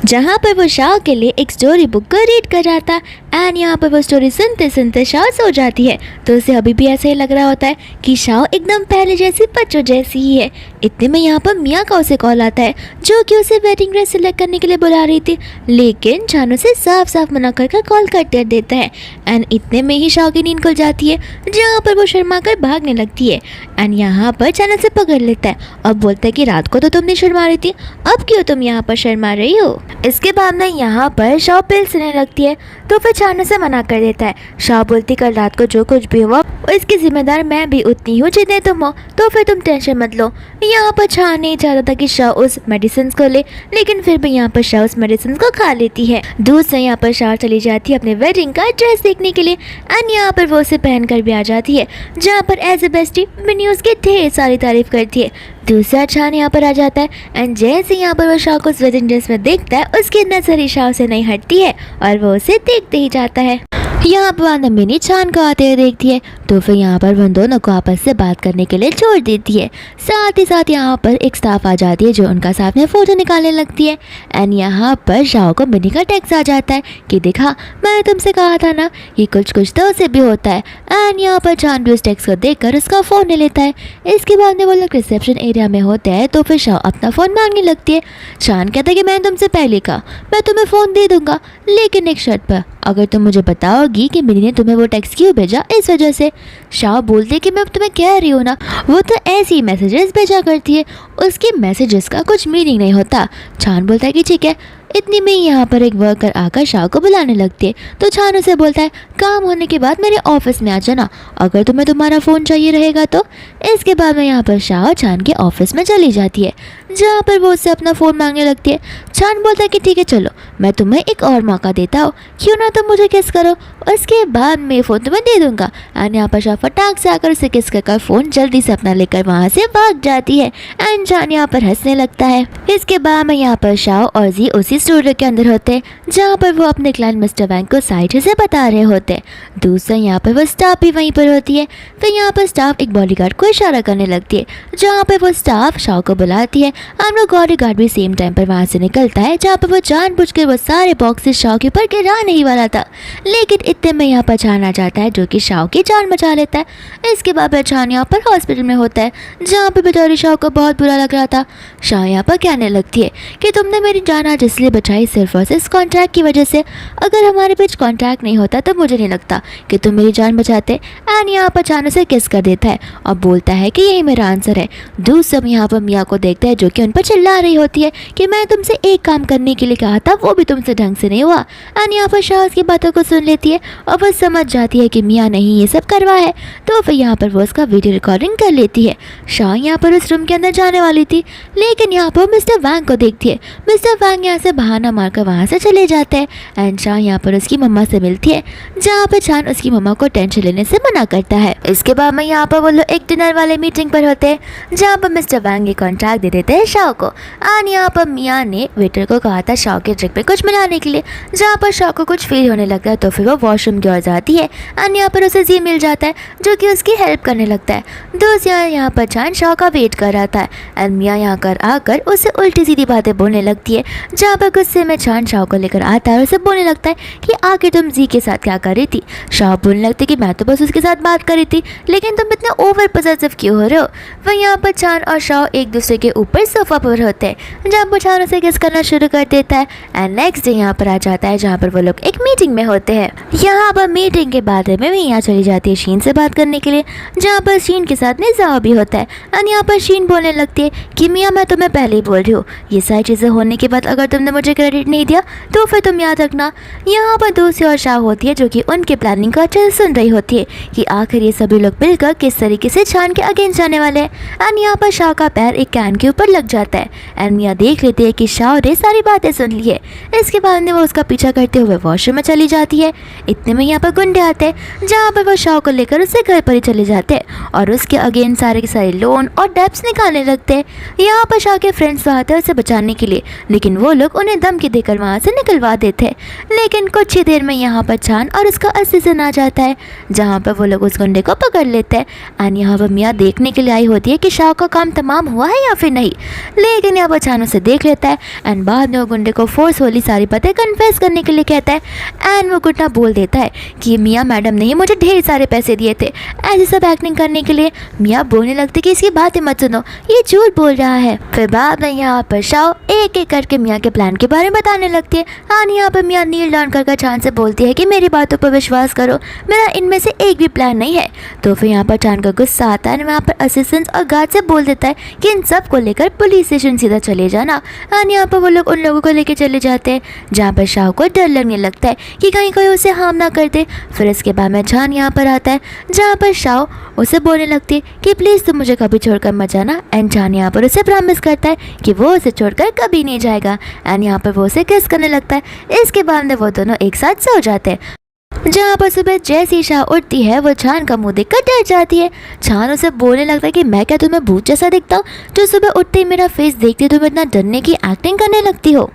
जहाँ पर वो शाह के लिए एक स्टोरी बुक को रीड कर रहा था। एंड यहाँ पर वो स्टोरी सुनते सुनते शाह सो जाती है, तो उसे अभी भी ऐसे ही लग रहा होता है कि शाह एकदम पहले जैसी बच्चों जैसी ही है। इतने में यहाँ पर मियाँ का उसे कॉल आता है जो कि उसे वेडिंग ड्रेस सिलेक्ट करने के लिए बुला रही थी, लेकिन छान उसे साफ साफ मना कर कॉल कर देता है। एंड इतने में ही शाह की नींद खुल जाती है, जहाँ पर वो शर्मा कर भागने लगती है। एंड यहाँ पर छान उसे पकड़ लेता है और बोलता है कि रात को तो तुमने शर्मा रही थी, अब क्यों तुम यहाँ पर शर्मा रही हो। इसके बाद में यहाँ पर शाह पिल्स लेने लगती है, तो फिर छान उसे मना कर देता है। शाह बोलती कल रात को जो कुछ भी हुआ इसकी जिम्मेदार मैं भी उतनी हूँ जितने तुम हो, तो फिर तुम टेंशन मत लो। यहाँ पर छान नहीं चाहता था कि शाह उस मेडिसिन को ले, लेकिन फिर भी यहाँ पर शाह उस मेडिसिन को खा लेती है। दूर से यहाँ पर शाह चली जाती है अपने वेडिंग का ड्रेस देखने के लिए एंड यहाँ पर वो उसे पहन कर भी आ जाती है, जहाँ पर एज ए बेस्टी मिनी उसकी ढेर सारी तारीफ करती है। दूसरा छान यहाँ पर आ जाता है एंड जैसे यहाँ पर वो शाह को उस वेडिंग ड्रेस में देखता है उसकी नजर ही शाह से नहीं हटती है और वो उसे देखते ही जाता है। यहाँ पर मिनी छान को आते हुए देखती है, तो फिर यहाँ पर वो दोनों को आपस से बात करने के लिए छोड़ देती है। साथ ही साथ यहाँ पर एक स्टाफ आ जाती है जो उनका साथ में फ़ोटो निकालने लगती है। एंड यहाँ पर शाह को मिनी का टेक्स्ट आ जाता है कि देखा मैंने तुमसे कहा था ना कि कुछ कुछ तो उसे भी होता है। एंड यहाँ पर छान भी उस टेक्स्ट को देखकर उसका फ़ोन ले लेता है। इसके बाद में वो लोग रिसेप्शन एरिया में होते हैं, तो फिर शाह अपना फ़ोन मांगने लगती है। छान कहता है कि मैंने तुमसे पहले कहा मैं तुम्हें फ़ोन दे दूँगा, लेकिन एक शर्त पर, अगर तुम मुझे बताओगी कि मिनी ने तुम्हें वो टेक्स्ट क्यों भेजा इस वजह से। शाह बोलते कि मैं तुम्हें कह रही हूँ ना, वो तो ऐसे ही मैसेजेस भेजा करती है, उसके मैसेजेस का कुछ मीनिंग नहीं होता। छान बोलता है कि ठीक है। इतनी में यहाँ पर एक वर्कर आकर शाह को बुलाने लगती है, तो छान उसे बोलता है काम होने के बाद मेरे ऑफिस में आ जाना, अगर तुम्हें तुम्हारा फ़ोन चाहिए रहेगा तो। इसके बाद में यहाँ पर शाह छान के ऑफिस में चली जाती है, जहाँ पर वो उससे अपना फ़ोन मांगने लगती है। छान बोलता है कि ठीक है चलो मैं तुम्हें एक और मौका देता हूँ, क्यों ना तुम मुझे किस करो, उसके बाद मैं फ़ोन तुम्हें दे दूँगा। एंड यहाँ पर शाह फटाक से आकर उसे किस कर फ़ोन जल्दी से अपना लेकर वहाँ से भाग जाती है। एंड छान यहाँ पर हंसने लगता है। इसके बाद में यहाँ पर शाह और जी उसी स्टूडियो के अंदर होते हैं, जहाँ पर वो अपने क्लाइंट मिस्टर वैंग को साइड से बता रहे होते हैं। दूसरा यहाँ पर वो स्टाफ भी वहीं पर होती है। फिर यहाँ पर स्टाफ एक बॉडीगार्ड को इशारा करने लगती है, जहाँ पर वो स्टाफ शाह को बुलाती है और वो बॉडीगार्ड भी सेम टाइम पर वहाँ से निकलता है, जहाँ पर वो जानबूझकर वो सारे बॉक्सेस शाह के ऊपर गिरा नहीं वाला था, लेकिन इतने में यहाँ पर छान आ जाता है जो कि शाह की जान बचा लेता है। इसके बाद छान यहाँ पर हॉस्पिटल में होता है, जहाँ पर बेचारी शाह को बहुत बुरा लग रहा था। शाह यहाँ पर कहने लगती है कि तुमने मेरी जान आज इसलिए बचाई सिर्फ और सिर्फ कॉन्ट्रैक्ट की वजह से, अगर हमारे बीच कॉन्ट्रैक्ट नहीं होता तो मुझे नहीं लगता कि तुम मेरी जान बचाते। एंड यहाँ पर छान उसे किस कर देता है और बोलता है कि यही मेरा आंसर है। दूसरा यहाँ पर मियाँ को देखता है जो कि उन पर चिल्ला रही होती है कि मैं तुमसे एक काम करने के लिए कहा था, वो भी तुमसे ढंग से नहीं हुआ। एंड यहाँ पर शाह उसकी बातों को सुन लेती है और वो समझ जाती है कि मियाँ ने ही ये सब करवा है। तो फिर यहाँ पर वो उसका वीडियो रिकॉर्डिंग कर लेती है। शाह यहाँ पर उस रूम के अंदर जाने वाली थी, लेकिन यहाँ पर मिस्टर वैंग को देखती है। मिस्टर वैंग यहाँ से बहाना मारकर वहाँ से चले जाते हैं। एंड शाह यहाँ पर उसकी मम्मा से मिलती है, जहाँ पर चान उसकी मम्मा को टेंशन लेने से मना करता है। इसके बाद में यहाँ पर वो लोग एक डिनर वाले मीटिंग पर होते हैं, जहाँ पर मिस्टर वैंग ये कॉन्ट्रैक्ट दे देते हैं शाह को। एंड यहाँ पर मियाँ ने वेटर को कहा था शाह के ड्रिंक में कुछ मिलाने के लिए, जहाँ पर शाह को कुछ फील होने लगता है। तो फिर वो वॉशरूम की ओर जाती है एंड यहाँ पर उसे जी मिल जाता है, जो कि उसकी हेल्प करने लगता है। दोस्त यहाँ पर चान शाह का वेट कर रहा था एंड मियाँ यहाँ कर आकर उसे उल्टी सीधी बातें बोलने लगती है, जहाँ पर गुस्से में चान शाह को लेकर आता है और उसे बोलने लगता है कि आखिर तुम जी के साथ क्या कर रही थी। शाह बोलने लगती कि मैं तो बस उसके साथ बात कर रही थी, लेकिन तुम इतने ओवर पॉसेसिव क्यों हो रहे हो। वह यहाँ पर चान और शाह एक दूसरे के ऊपर सोफा पर होते हैं, जहाँ पर चान उसे किस करना शुरू कर देता है। एंड नेक्स्ट डे यहाँ पर आ जाता है, जहाँ पर वो लोग एक मीटिंग में होते हैं। यहाँ पर मीटिंग के बाद में यहाँ चली जाती है शीन से बात करने के लिए, जहाँ पर शीन के साथ निज़ाम भी होता है। एंड यहाँ पर शीन बोलने लगती है कि मियाँ मैं तुम्हें पहले ही बोल रही हूँ, ये सारी चीज़ें होने के बाद अगर तुमने मुझे क्रेडिट नहीं दिया तो फिर तुम याद रखना। यहाँ पर दूसरी और शाह होती है, जो कि उनके प्लानिंग को अच्छे से सुन रही होती है कि आखिर ये सभी लोग मिलकर किस तरीके से चान के अगेंस्ट जाने वाले हैं। एंड यहाँ पर शाह का पैर एक कैन के ऊपर लग जाता है एंड मियाँ देख लेते हैं कि शाह ने सारी बातें सुन ली है। इसके बाद में वो उसका पीछा करते हुए वॉशरूम में चली जाती है। इतने में यहाँ पर गुंडे आते हैं, जहाँ पर वो शाह को लेकर उससे घर पर ही चले जाते हैं और उसके अगेंस्ट सारे के सारे लोन और डेब्ट्स निकालने लगते हैं। यहाँ पर शाह के फ्रेंड्स आते हैं उसे बचाने के लिए, लेकिन वो लोग उन्हें धमकी देकर वहाँ से निकलवा देते हैं। लेकिन कुछ ही देर में यहाँ पर चान और उसका असिस्टेंट आ जाता है, जहाँ पर वो लोग उस गुंडे को पकड़ लेते हैं। एंड यहाँ पर मियाँ देखने के लिए आई होती है कि शाह का काम तमाम हुआ है या फिर नहीं, लेकिन यहाँ पर चान उसे देख लेता है एंड बाद में वो गुंडे को फोर्सफुली सारी बातें कन्फेस करने के लिए कहता है। एंड वो गुंडा बोल देता है कि मियाँ मैडम ने मुझे ढेर सारे पैसे दिए थे ऐसे सब एक्टिंग करने के लिए। मियाँ बोलने लगते कि इसकी बातें मत सुनो, ये झूठ बोल रहा है। फिर बाद में यहाँ पर शाह एक एक करके मियाँ के प्लान के बारे में बताने लगती है। एंड यहाँ पर मियाँ नील डाउन कर चान से बोलती है कि मेरी बातों पर विश्वास करो, मेरा इनमें से एक भी प्लान नहीं है। तो फिर यहाँ पर चान का गुस्सा आता है, वहाँ पर असिस्टेंट और गार्ड से बोल देता है कि इन सब को लेकर पुलिस स्टेशन सीधा चले जाना। एंड यहाँ पर वो लोग उन लोगों को लेकर चले जाते हैं, जहाँ पर शाह को डर लगने लगता है कि कहीं कोई उसे हार्म ना कर दे। फिर इसके बाद में चान यहाँ पर आता है, जहाँ पर शाह उसे बोलने लगती है कि प्लीज़ तुम मुझे कभी छोड़कर मत जाना। एंड चान यहाँ पर उसे प्रॉमिस करता है कि वो उसे छोड़कर कभी नहीं जाएगा। एंड यहाँ पर वो उसे किस करने लगता है। इसके बाद में वो दोनों एक साथ सो जाते हैं। जहाँ पर सुबह जैसी शाह उठती है, वो चान का मुंह देखकर डर जाती है। चान उसे बोलने लगता है कि मैं क्या तुम्हें भूत जैसा दिखता हूँ जो सुबह उठते ही मेरा फेस देखती तुम इतना डरने की एक्टिंग करने लगती हो।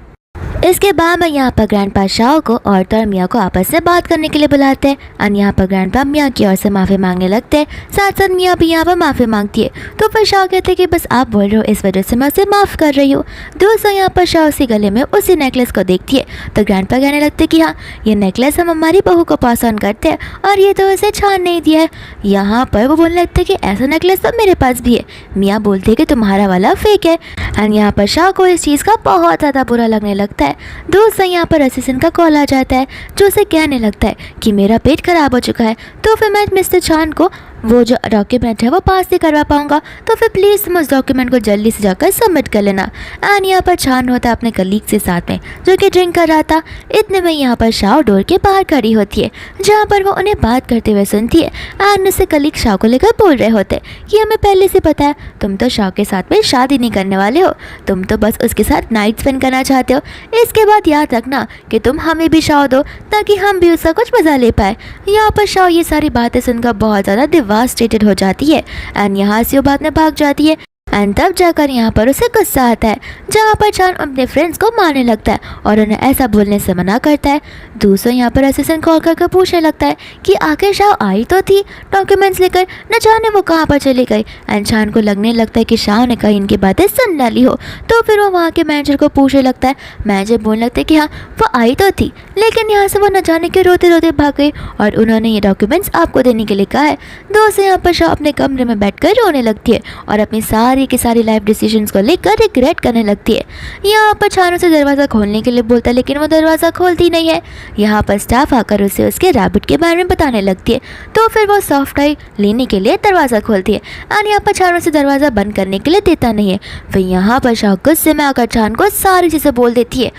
इसके बाद में यहाँ पर ग्रैंडपा शाह को औरत और मियाँ को आपस में बात करने के लिए बुलाते हैं। और यहाँ पर ग्रैंडपा मियाँ की ओर से माफ़ी मांगने लगते हैं, साथ साथ मियाँ भी यहाँ पर माफ़ी मांगती है। तो फिर शाह कहते हैं कि बस आप बोल रहे हो इस वजह से मैं उसे माफ़ कर रही हूँ। दोस्तों यहाँ पर शाह उसी गले में उसी नेकलेस को देखती है, तो ग्रैंडपा कहने लगते कि हाँ ये नेकलेस हम हमारी बहू को पास ऑन करते हैं और ये तो उसे छान नहीं दिया है। यहाँ पर वो बोलने लगते कि ऐसा नेकलेस तो मेरे पास भी है। मियाँ बोलते कि तुम्हारा वाला फेक है। एंड यहाँ पर शाह को इस चीज़ का बहुत ज़्यादा बुरा लगने लगता है। दोस्तों यहाँ पर असिस्टेंट का कॉल आ जाता है, जो उसे कहने लगता है कि मेरा पेट खराब हो चुका है, तो फिर मैं मिस्टर चान को वो जो डॉक्यूमेंट है वो पास नहीं करवा पाऊंगा, तो फिर प्लीज़ तुम उस डॉक्यूमेंट को जल्दी से जाकर सबमिट कर लेना। एंड यहाँ पर चान होता है अपने कलीग से साथ में, जो कि ड्रिंक कर रहा था। इतने में यहाँ पर शाह डोर के बाहर खड़ी होती है, जहाँ पर वो उन्हें बात करते हुए सुनती है। एंड उससे कलीग शाह को लेकर बोल रहे होते कि हमें पहले से पता है तुम तो शाह के साथ में शादी नहीं करने वाले हो, तुम तो बस उसके साथ नाइट स्पेंड करना चाहते हो। इसके बाद याद रखना कि तुम हमें भी शाह दो ताकि हम भी उसका कुछ मजा ले पाए। यहाँ पर शाह ये सारी बातें सुनकर बहुत ज़्यादा डिवास्टेटेड हो जाती है एंड यहाँ से वो बाद में भाग जाती है। एंड तब जाकर यहाँ पर उसे गुस्सा आता है, जहाँ पर चान अपने फ्रेंड्स को मारने लगता है और उन्हें ऐसा बोलने से मना करता है। दूसरा यहाँ पर असिस्टेंट कॉल करके पूछने लगता है कि आखिर शाह आई तो थी डॉक्यूमेंट्स लेकर, न जाने वो कहाँ पर चली गई। एंड चान को लगने लगता है कि शाह ने कहीं इनकी बातें सुन डाली हो, तो फिर वो वहाँ के मैनेजर को पूछने लगता है। मैनेजर बोलने लगता है कि हाँ वो आई तो थी, लेकिन यहाँ से वो न जाने के रोते रोते भाग गई और उन्होंने ये डॉक्यूमेंट्स आपको देने के लिए कहा है। दोस्तों यहाँ पर शाह अपने कमरे में बैठकर रोने लगती है और अपनी सारी सारी की सारी लाइफ डिसीजंस को लेकर रिग्रेट करने लगती है। यहाँ पर छान उसे दरवाज़ा खोलने के लिए बोलता है, लेकिन वो दरवाज़ा खोलती नहीं है। यहाँ पर स्टाफ आकर उसे उसके रैबिट के बारे में बताने लगती है, तो फिर वो सॉफ्ट टॉय लेने के लिए दरवाज़ा खोलती है और यहाँ पर छान उसे दरवाज़ा बंद करने के लिए देता नहीं है। फिर यहाँ पर शाह गुस्से में आकर छान को सारी चीज़ें बोल देती है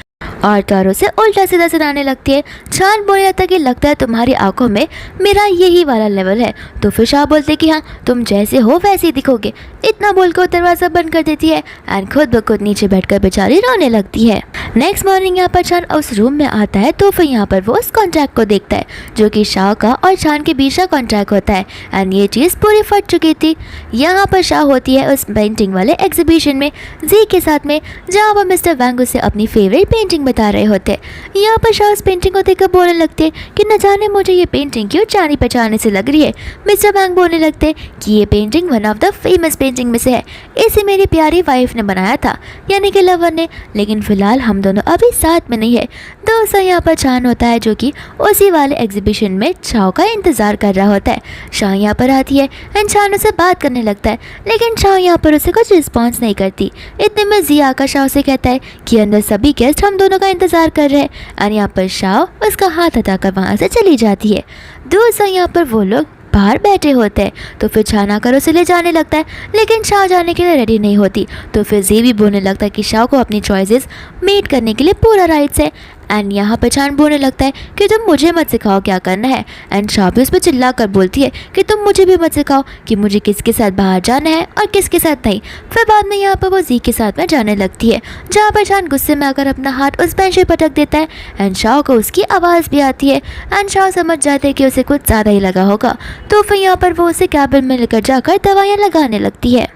और तारों से उल्टा सीधा सुनाने लगती है। छान बोलने लगता है कि लगता है तुम्हारी आंखों में मेरा यही वाला लेवल है। तो फिर शाह बोलते कि हाँ, तुम जैसे हो वैसे ही दिखोगे। इतना बोलकर दरवाज़ा बंद कर देती है एंड खुद ब खुद नीचे बैठकर बेचारी रोने लगती है। नेक्स्ट मॉर्निंग यहाँ पर छान उस रूम में आता है, तो फिर यहाँ पर वो उस कॉन्ट्रैक्ट को देखता है जो कि शाह का और छान के बीच का कॉन्ट्रैक्ट होता है एंड ये चीज़ पूरी फट चुकी थी। यहाँ पर शाह होती है उस पेंटिंग वाले एग्जीबिशन में जी के साथ में, जहाँ पर मिस्टर वैंग उसे अपनी फेवरेट पेंटिंग बता रहे होते हैं। यहाँ पर शाह उस पेंटिंग को देखकर बोलने लगते हैं कि न जाने मुझे ये पेंटिंग क्यों जानी पहचाने से लग रही है। मिस्टर वैंग बोलने लगते हैं कि ये painting one of the famous painting में से है, इसे मेरी प्यारी वाइफ ने बनाया था, यानी कि लवर ने, लेकिन फिलहाल हम दोनों अभी साथ में नहीं है। दोस्तों यहाँ पर छान होता है जो कि उसी वाले एग्जीबिशन में शाह का इंतजार कर रहा होता है। शाह यहाँ पर आती है एंड छान उसे बात करने लगता है, लेकिन शाह यहाँ पर उसे कुछ रिस्पॉन्स नहीं करती। इतने में जी आकर शाह से कहता है कि अंदर सभी गेस्ट हम दोनों का इंतजार कर रहे हैं और यहाँ पर शाह उसका हाथ हटाकर वहाँ से चली जाती है। दोस्तों यहाँ पर वो लोग बाहर बैठे होते हैं, तो फिर छान आकर उसे ले जाने लगता है, लेकिन शाह जाने के लिए रेडी नहीं होती। तो फिर जी भी बोलने लगता है कि शाह को अपनी चॉइसेस मेड करने के लिए पूरा राइट्स है एंड यहाँ पर छान बोलने लगता है कि तुम मुझे मत सिखाओ क्या करना है एंड शाह भी उस पर चिल्ला कर बोलती है कि तुम मुझे भी मत सिखाओ कि मुझे किसके साथ बाहर जाना है और किसके साथ नहीं। फिर बाद में यहाँ पर वो जी के साथ में जाने लगती है, जहाँ पर छान गुस्से में आकर अपना हाथ उस बेंच पर पटक देता है एंड शाह को उसकी आवाज़ भी आती है एंड शाह समझ जाते हैं कि उसे कुछ ज़्यादा ही लगा होगा। तो फिर यहाँ पर वो उसे कैबिन में लेकर जाकर दवाइयाँ लगाने लगती है।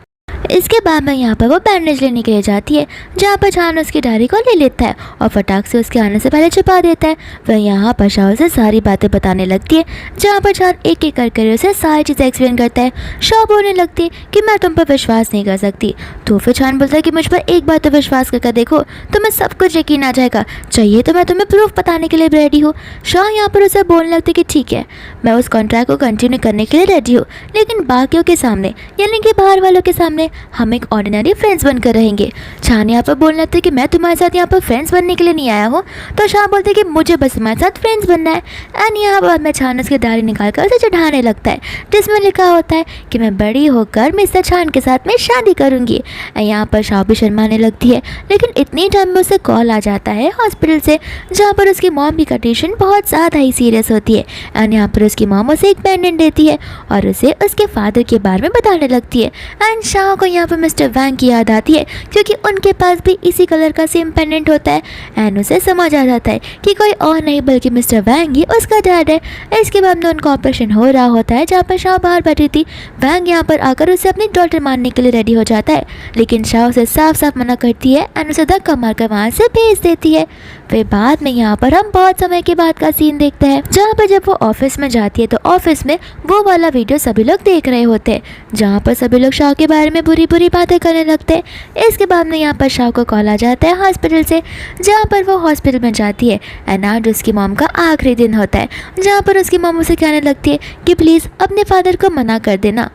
इसके बाद में यहाँ पर वो बैंडेज लेने के लिए जाती है, जहाँ पर छान उसकी डायरी को ले लेता है और फटाक से उसके आने से पहले छुपा देता है। वह यहाँ पर शाह उसे सारी बातें बताने लगती है, जहाँ पर छान एक एक कर उसे सारी चीज़ें एक्सप्लेन करता है। शाह बोलने लगती है कि मैं तुम पर विश्वास नहीं कर सकती। तो फिर छान बोलता है कि मुझ पर एक बार तो विश्वास करके देखो, तुम्हें सब कुछ यकीन आ जाएगा, चाहिए तो मैं तुम्हें प्रूफ बताने के लिए रेडी हूँ। शाह यहाँ पर उसे बोलने लगती है कि ठीक है, मैं उस कॉन्ट्रैक्ट को कंटिन्यू करने के लिए रेडी हूँ, लेकिन बाकियों के सामने यानी कि बाहर वालों के सामने हम एक ऑर्डिनरी फ्रेंड्स बनकर रहेंगे। छान यहाँ पर बोलने लगते कि मैं तुम्हारे साथ यहाँ पर फ्रेंड्स बनने के लिए नहीं आया हूँ। तो शाह बोलते कि मुझे बस तुम्हारे साथ फ्रेंड्स बनना है एंड यहाँ पर मैं छान उसकी डायरी निकाल कर उसे चढ़ाने लगता है, जिसमें लिखा होता है कि मैं बड़ी होकर मिस्टर छान के साथ में शादी करूँगी। यहाँ पर शाह भी शर्माने लगती है, लेकिन इतनी टाइम में उसे कॉल आ जाता है हॉस्पिटल से, जहाँ पर उसकी मॉम की कंडीशन बहुत ज़्यादा ही सीरियस होती है एंड यहाँ पर उसकी मॉम उसे एक पेंडेंट देती है और उसे उसके फादर के बारे में बताने लगती है एंड शाह को यहाँ पर मिस्टर वैंग की याद आती है, क्योंकि उनके पास भी इसी कलर का सेम पेंडेंट होता है एंड उसे समझ आ जाता है कि कोई और नहीं बल्कि मिस्टर वैंग ही उसका डैड है। इसके बाद में उनका ऑपरेशन हो रहा होता है, जहाँ पर शाह बाहर बैठी थी। वैंग यहाँ पर आकर उसे अपनी डॉटर मारने के लिए रेडी हो जाता है, लेकिन शाह उसे साफ साफ मना करती है एंड उसे धक्का मारकर वहाँ से भेज देती है। फिर बाद में यहाँ पर हम बहुत समय के बाद का सीन देखते हैं, जहाँ पर जब वो ऑफिस में जाती है तो ऑफिस में वो वाला वीडियो सभी लोग देख रहे होते हैं, जहाँ पर सभी लोग शाह के बारे में बुरी बुरी बातें करने लगते हैं। इसके बाद में यहाँ पर शाह को कॉल आ जाता है हॉस्पिटल से, जहाँ पर वो हॉस्पिटल में जाती है एंड आज उसकी मॉम का आखिरी दिन होता है, जहाँ पर उसकी मॉम उसे कहने लगती है कि प्लीज़ अपने फादर को मना कर देना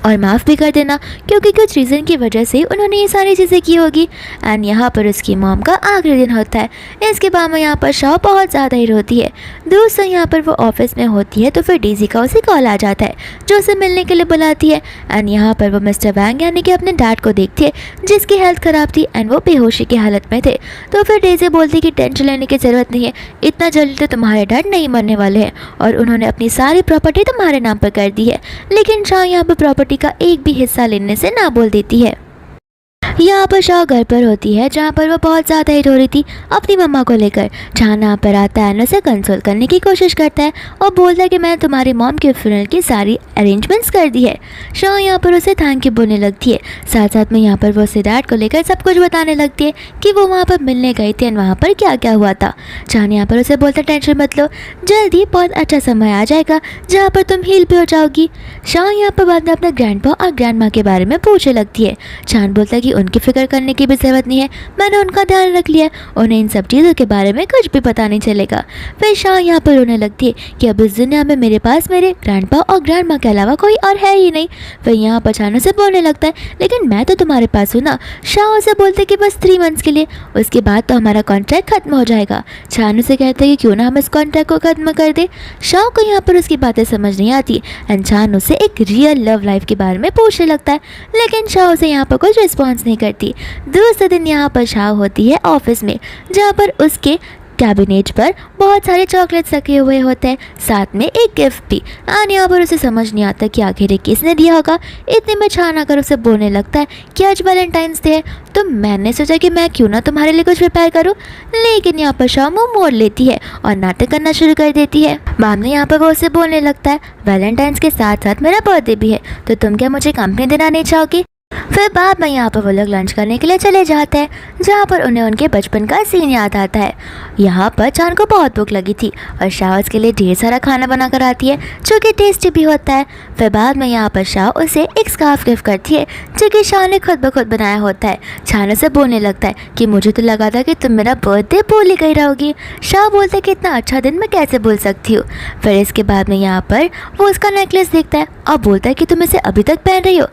और माफ़ भी कर देना, क्योंकि कुछ रीज़न की वजह से उन्होंने ये सारी चीज़ें की होगी एंड यहाँ पर उसकी मॉम का आखिरी दिन होता है। इसके बाद में यहाँ पर शाह बहुत ज़्यादा ही रोती है। दोस्तों यहाँ पर वो ऑफिस में होती है, तो फिर डीजी का उसे कॉल आ जाता है, जो उसे मिलने के लिए बुलाती है एंड यहाँ पर वो मिस्टर वैंग यानी कि अपने डैड को देखती है, जिसकी हेल्थ ख़राब थी एंड वो बेहोशी की हालत में थे। तो फिर डेजी बोलती कि टेंशन लेने की ज़रूरत नहीं है, इतना जल्दी तो तुम्हारे डैड नहीं मरने वाले हैं और उन्होंने अपनी सारी प्रॉपर्टी तुम्हारे नाम पर कर दी है। लेकिन शाह यहाँ पर प्रॉपर्टी का एक भी हिस्सा लेने से ना बोल देती है। यहाँ पर शाह घर पर होती है, जहाँ पर वो बहुत ज़्यादा ही रो रही थी अपनी मम्मा को लेकर। छान यहाँ पर आता है, उसे कंसोल करने की कोशिश करता है और बोलता है कि मैंने तुम्हारी मॉम के फ्यूनरल की सारी अरेंजमेंट्स कर दी है। शाह यहाँ पर उसे थैंक यू बोलने लगती है, साथ साथ में यहाँ पर वो उसे डैड को लेकर सब कुछ बताने लगती है कि वो वहाँ पर मिलने गई थी एंड वहाँ पर क्या क्या हुआ था। छान यहाँ पर उसे बोलता टेंशन मत लो, जल्दी बहुत अच्छा समय आ जाएगा जहाँ पर तुम हील पे हो जाओगी। शाह यहाँ पर बाद में अपने ग्रैंडपा और ग्रैंडमा के बारे में पूछने लगती है। छान बोलता है कि उनकी फिक्र करने की भी ज़रूरत नहीं है, मैंने उनका ध्यान रख लिया, उन्हें इन सब चीज़ों के बारे में कुछ भी पता नहीं चलेगा। फिर शाह यहाँ पर रोने लगती है कि अब इस दुनिया में मेरे पास मेरे ग्रैंडपा और ग्रैंड माँ के अलावा कोई और है ही नहीं। फिर यहाँ पर छानू से बोलने लगता है, लेकिन मैं तो तुम्हारे पास हूँ ना। शाह उसे बोलते कि बस 3 मंथ्स के लिए, उसके बाद तो हमारा कॉन्ट्रैक्ट खत्म हो जाएगा। छानू से कहते हैं कि क्यों ना हम इस कॉन्ट्रैक्ट को खत्म कर दे। शाह को यहाँ पर उसकी बातें समझ नहीं आती एंड छानू से एक रियल लव लाइफ के बारे में पूछने लगता है, लेकिन शाह उसे यहाँ पर कुछ रिस्पॉन्स नहीं करती। दूसरे दिन यहाँ पर शाह होती है ऑफिस में, जहाँ पर उसके कैबिनेट पर बहुत सारे चॉकलेट्स रखे हुए होते हैं, साथ में एक गिफ्ट भी। एंड यहाँ पर उसे समझ नहीं आता कि आखिर ये किसने दिया होगा। इतने में छान आकर उसे बोलने लगता है कि आज वैलेंटाइंस डे है, तो मैंने सोचा कि मैं क्यों ना तुम्हारे लिए कुछ प्रिपेयर करूँ। लेकिन यहाँ पर शाह मुँह मोड़ लेती है और नाटक करना शुरू कर देती है। बाद में यहाँ पर वो उसे बोलने लगता है, वैलेंटाइंस के साथ साथ मेरा बर्थडे भी है, तो तुम क्या मुझे कंपनी देना नहीं चाहोगी। फिर बाद में यहाँ पर वो लोग लंच करने के लिए चले जाते हैं, जहाँ पर उन्हें उनके बचपन का सीन याद आता है। यहाँ पर चांद को बहुत भूख लगी थी और शाह उसके लिए ढेर सारा खाना बना कर आती है, जो कि टेस्टी भी होता है। फिर बाद में यहाँ पर शाह उसे एक स्कार्फ गिफ्ट करती है, जो कि शाह ने खुद ब खुद बनाया होता है। छानू से बोलने लगता है कि मुझे तो लगा था कि तुम मेरा बर्थडे भूल ही गई रहोगी। शाह बोलता है कि इतना अच्छा दिन मैं कैसे भूल सकती हूँ। फिर इसके बाद में यहाँ पर वो उसका नेकलेस देखता है और बोलता है कि तुम इसे अभी तक पहन रही हो।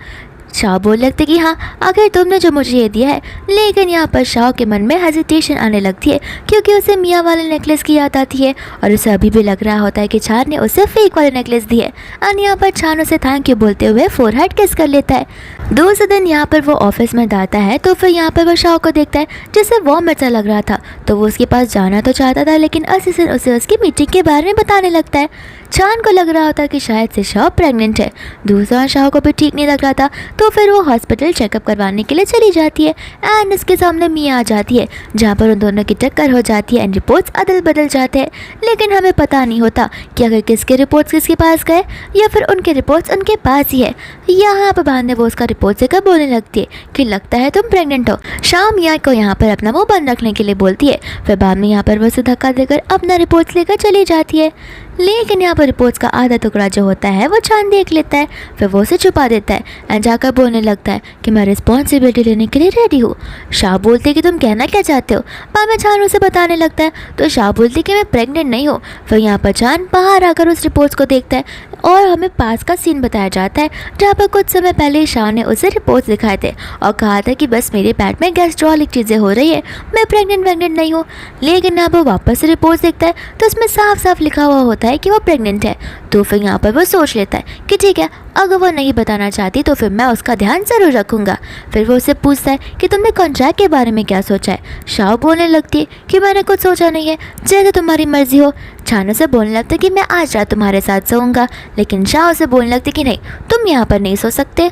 शाह बोल लगते कि हाँ, आखिर तुमने जो मुझे ये दिया है। लेकिन यहाँ पर शाह के मन में हेजिटेशन आने लगती है, क्योंकि उसे मियाँ वाले नेकलेस की याद आती है और उसे अभी भी लग रहा होता है कि छान ने उसे फेक वाले नेकलेस दिए। और यहाँ पर छान उसे थैंक यू बोलते हुए फोरहेड किस कर लेता है। दूसरे दिन यहाँ पर वो ऑफिस में जाता है, तो फिर यहाँ पर वो शाह को देखता है, जिसे वार्म सा लग रहा था, तो वो उसके पास जाना तो चाहता था, लेकिन असिस्टेंट उसे उसकी मीटिंग के बारे में बताने लगता है। छान को लग रहा होता कि शायद से शाह प्रेग्नेंट है। दूसरा शाह को भी ठीक नहीं लग रहा था, तो फिर वो हॉस्पिटल चेकअप करवाने के लिए चली जाती है एंड उसके सामने मियाँ आ जाती है, जहाँ पर उन दोनों की टक्कर हो जाती है एंड रिपोर्ट्स अदल बदल जाते हैं। लेकिन हमें पता नहीं होता कि अगर किसके रिपोर्ट्स किसके पास गए या फिर उनके रिपोर्ट्स उनके पास ही है। यहाँ पर बाद में वो उसका रिपोर्ट देकर बोलने लगती है कि लगता है तुम प्रेग्नेंट हो। शाह मियाँ को यहाँ पर अपना मुँह बंद रखने के लिए बोलती है। फिर बाद में यहाँ पर वो उसे धक्का देकर अपना रिपोर्ट्स लेकर चली जाती है। लेकिन यहाँ पर रिपोर्ट्स का आधा टुकड़ा जो होता है वो छान देख लेता है। फिर वो उसे छुपा देता है एंड जाकर बोलने लगता है कि मैं रिस्पॉन्सिबिलिटी लेने के लिए रेडी हूँ। शाह बोलते कि तुम कहना क्या चाहते हो। बाद में छान उसे बताने लगता है, तो शाह बोलती कि मैं प्रेग्नेंट नहीं हूँ। फिर यहाँ पर छान बाहर आकर उस रिपोर्ट्स को देखता है और हमें पास का सीन बताया जाता है, जहाँ पर कुछ समय पहले शाह ने उसे रिपोर्ट्स दिखाए थे और कहा था कि बस मेरे पेट में गैस्ट्रोलिक चीज़ें हो रही है, मैं प्रेग्नेंट नहीं हूँ। लेकिन यहाँ पर वापस से रिपोर्ट्स देखता है तो उसमें साफ साफ लिखा हुआ होता है कि वो प्रेग्नेंट है। तो फिर यहाँ पर वो सोच लेता है कि ठीक है, अगर वो नहीं बताना चाहती तो फिर मैं उसका ध्यान ज़रूर रखूँगा। फिर वो उससे पूछता है कि तुमने कॉन्ट्रैक्ट के बारे में क्या सोचा है। शाह बोलने लगती है कि मैंने कुछ सोचा नहीं है, जैसे तुम्हारी मर्जी हो। छानू से बोलने लगता है कि मैं आज रात तुम्हारे साथ सोऊंगा, लेकिन शाह से बोलने लगती कि नहीं, तुम यहाँ पर नहीं सो सकते।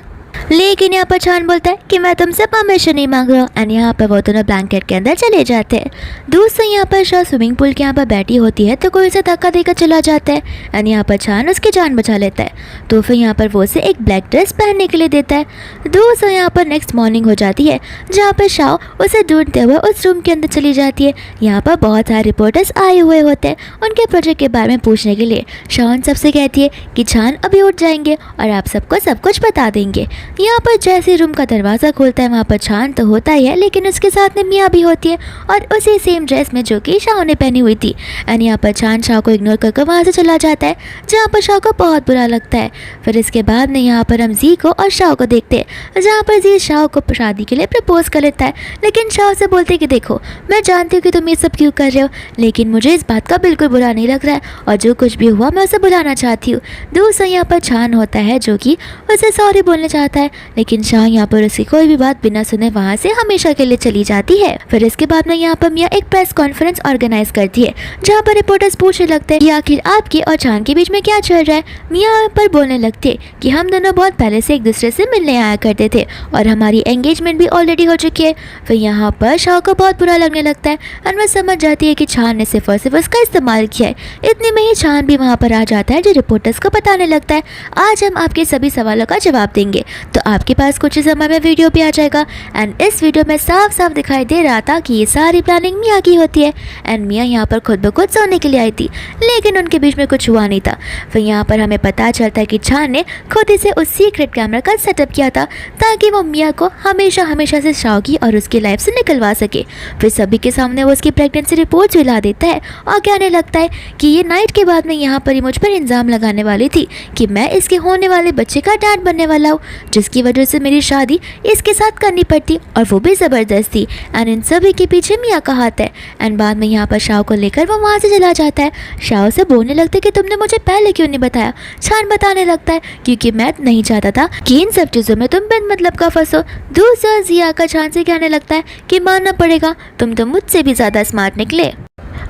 लेकिन यहाँ पर छान बोलता है कि मैं तुमसे परमिशन नहीं मांग रहा हूँ एंड यहाँ पर वो दोनों ब्लैंकेट के अंदर चले जाते हैं। दूसरे यहाँ पर शाह स्विमिंग पूल के यहाँ पर बैठी होती है, तो कोई उसे धक्का देकर चला जाता है एंड यहाँ पर छान उसकी जान बचा लेता है। तो फिर यहाँ पर वो उसे एक ब्लैक ड्रेस पहनने के लिए देता है। दूसरे यहाँ पर नेक्स्ट मॉर्निंग हो जाती है, जहाँ पर शाह उसे ढूंढते हुए उस रूम के अंदर चली जाती है। यहाँ पर बहुत सारे रिपोर्टर्स आए हुए होते हैं उनके प्रोजेक्ट के बारे में पूछने के लिए। शाह सबसे कहती है कि छान अभी उठ जाएंगे और आप सबको सब कुछ बता देंगे। यहाँ पर जैसे रूम का दरवाज़ा खोलता है, वहाँ पर छान तो होता ही है, लेकिन उसके साथ में मियाँ भी होती है और उसी सेम ड्रेस में जो कि शाह ने पहनी हुई थी। एंड यहाँ पर छान शाह को इग्नोर करके वहाँ से चला जाता है, जहाँ पर शाह को बहुत बुरा लगता है। फिर इसके बाद में यहाँ पर हम जी को और शाह को देखते हैं, जहाँ पर जी शाह को शादी के लिए प्रपोज कर लेता है। लेकिन शाह से बोलते कि देखो, मैं जानती हूँ कि तुम ये सब क्यों कर रहे हो, लेकिन मुझे इस बात का बिल्कुल बुरा नहीं लग रहा है और जो कुछ भी हुआ मैं उसे बुलाना चाहती हूँ। दूसरा यहाँ पर छान होता है, जो कि उसे सॉरी बोलने चाहता है, लेकिन शाह यहाँ पर उसकी कोई भी बात बिना सुने वहाँ से हमेशा के लिए चली जाती है। फिर इसके बाद में यहाँ पर मियाँ एक प्रेस कॉन्फ्रेंस ऑर्गेनाइज करती है, जहाँ पर रिपोर्टर्स पूछने लगते हैं कि आखिर आपके और छान के बीच में क्या चल रहा है। मियाँ पर बोलने लगते हैं कि हम दोनों बहुत पहले से एक दूसरे से मिलने आया करते थे और हमारी एंगेजमेंट भी ऑलरेडी हो चुकी है। फिर यहाँ पर शाह को बहुत बुरा लगने लगता है और वह समझ जाती है कि छान ने सिर्फ और सिर्फ उसका इस्तेमाल किया है। इतने में ही छान भी वहाँ पर आ जाता है, जो रिपोर्टर्स को बताने लगता है आज हम आपके सभी सवालों का जवाब देंगे। तो आपके पास कुछ ही समय में वीडियो भी आ जाएगा। एंड इस वीडियो में साफ साफ दिखाई दे रहा था कि ये सारी प्लानिंग मिया की होती है। एंड मिया यहाँ पर खुद ब खुद सोने के लिए आई थी, लेकिन उनके बीच में कुछ हुआ नहीं था। फिर यहाँ पर हमें पता चलता है कि छान ने खुद ही से उस सीक्रेट कैमरा का सेटअप किया था ताकि वो मिया को हमेशा हमेशा से शाओकी और उसकी लाइफ से निकलवा सके। फिर सभी के सामने वो उसकी प्रेगनेंसी रिपोर्ट्स भी ला देता है और कहने लगता है कि ये नाइट के बाद में यहाँ पर ही मुझ पर इल्ज़ाम लगाने वाली थी कि मैं इसके होने वाले बच्चे का डैड बनने वाला हूँ, जिसकी वजह से मेरी शादी इसके साथ करनी पड़ती और वो भी ज़बरदस्ती। एंड इन सभी के पीछे मिया का हाथ है। एंड बाद में यहाँ पर शाओ को लेकर वो वहाँ से चला जाता है। शाओ से बोलने लगता है कि तुमने मुझे पहले क्यों नहीं बताया। छान बताने लगता है क्योंकि मैं नहीं चाहता था कि इन सब चीज़ों में तुम बिन मतलब का फंसो। दूसरा जिया का छान से कहने लगता है कि मानना पड़ेगा, तुम तो मुझसे भी ज़्यादा स्मार्ट निकले।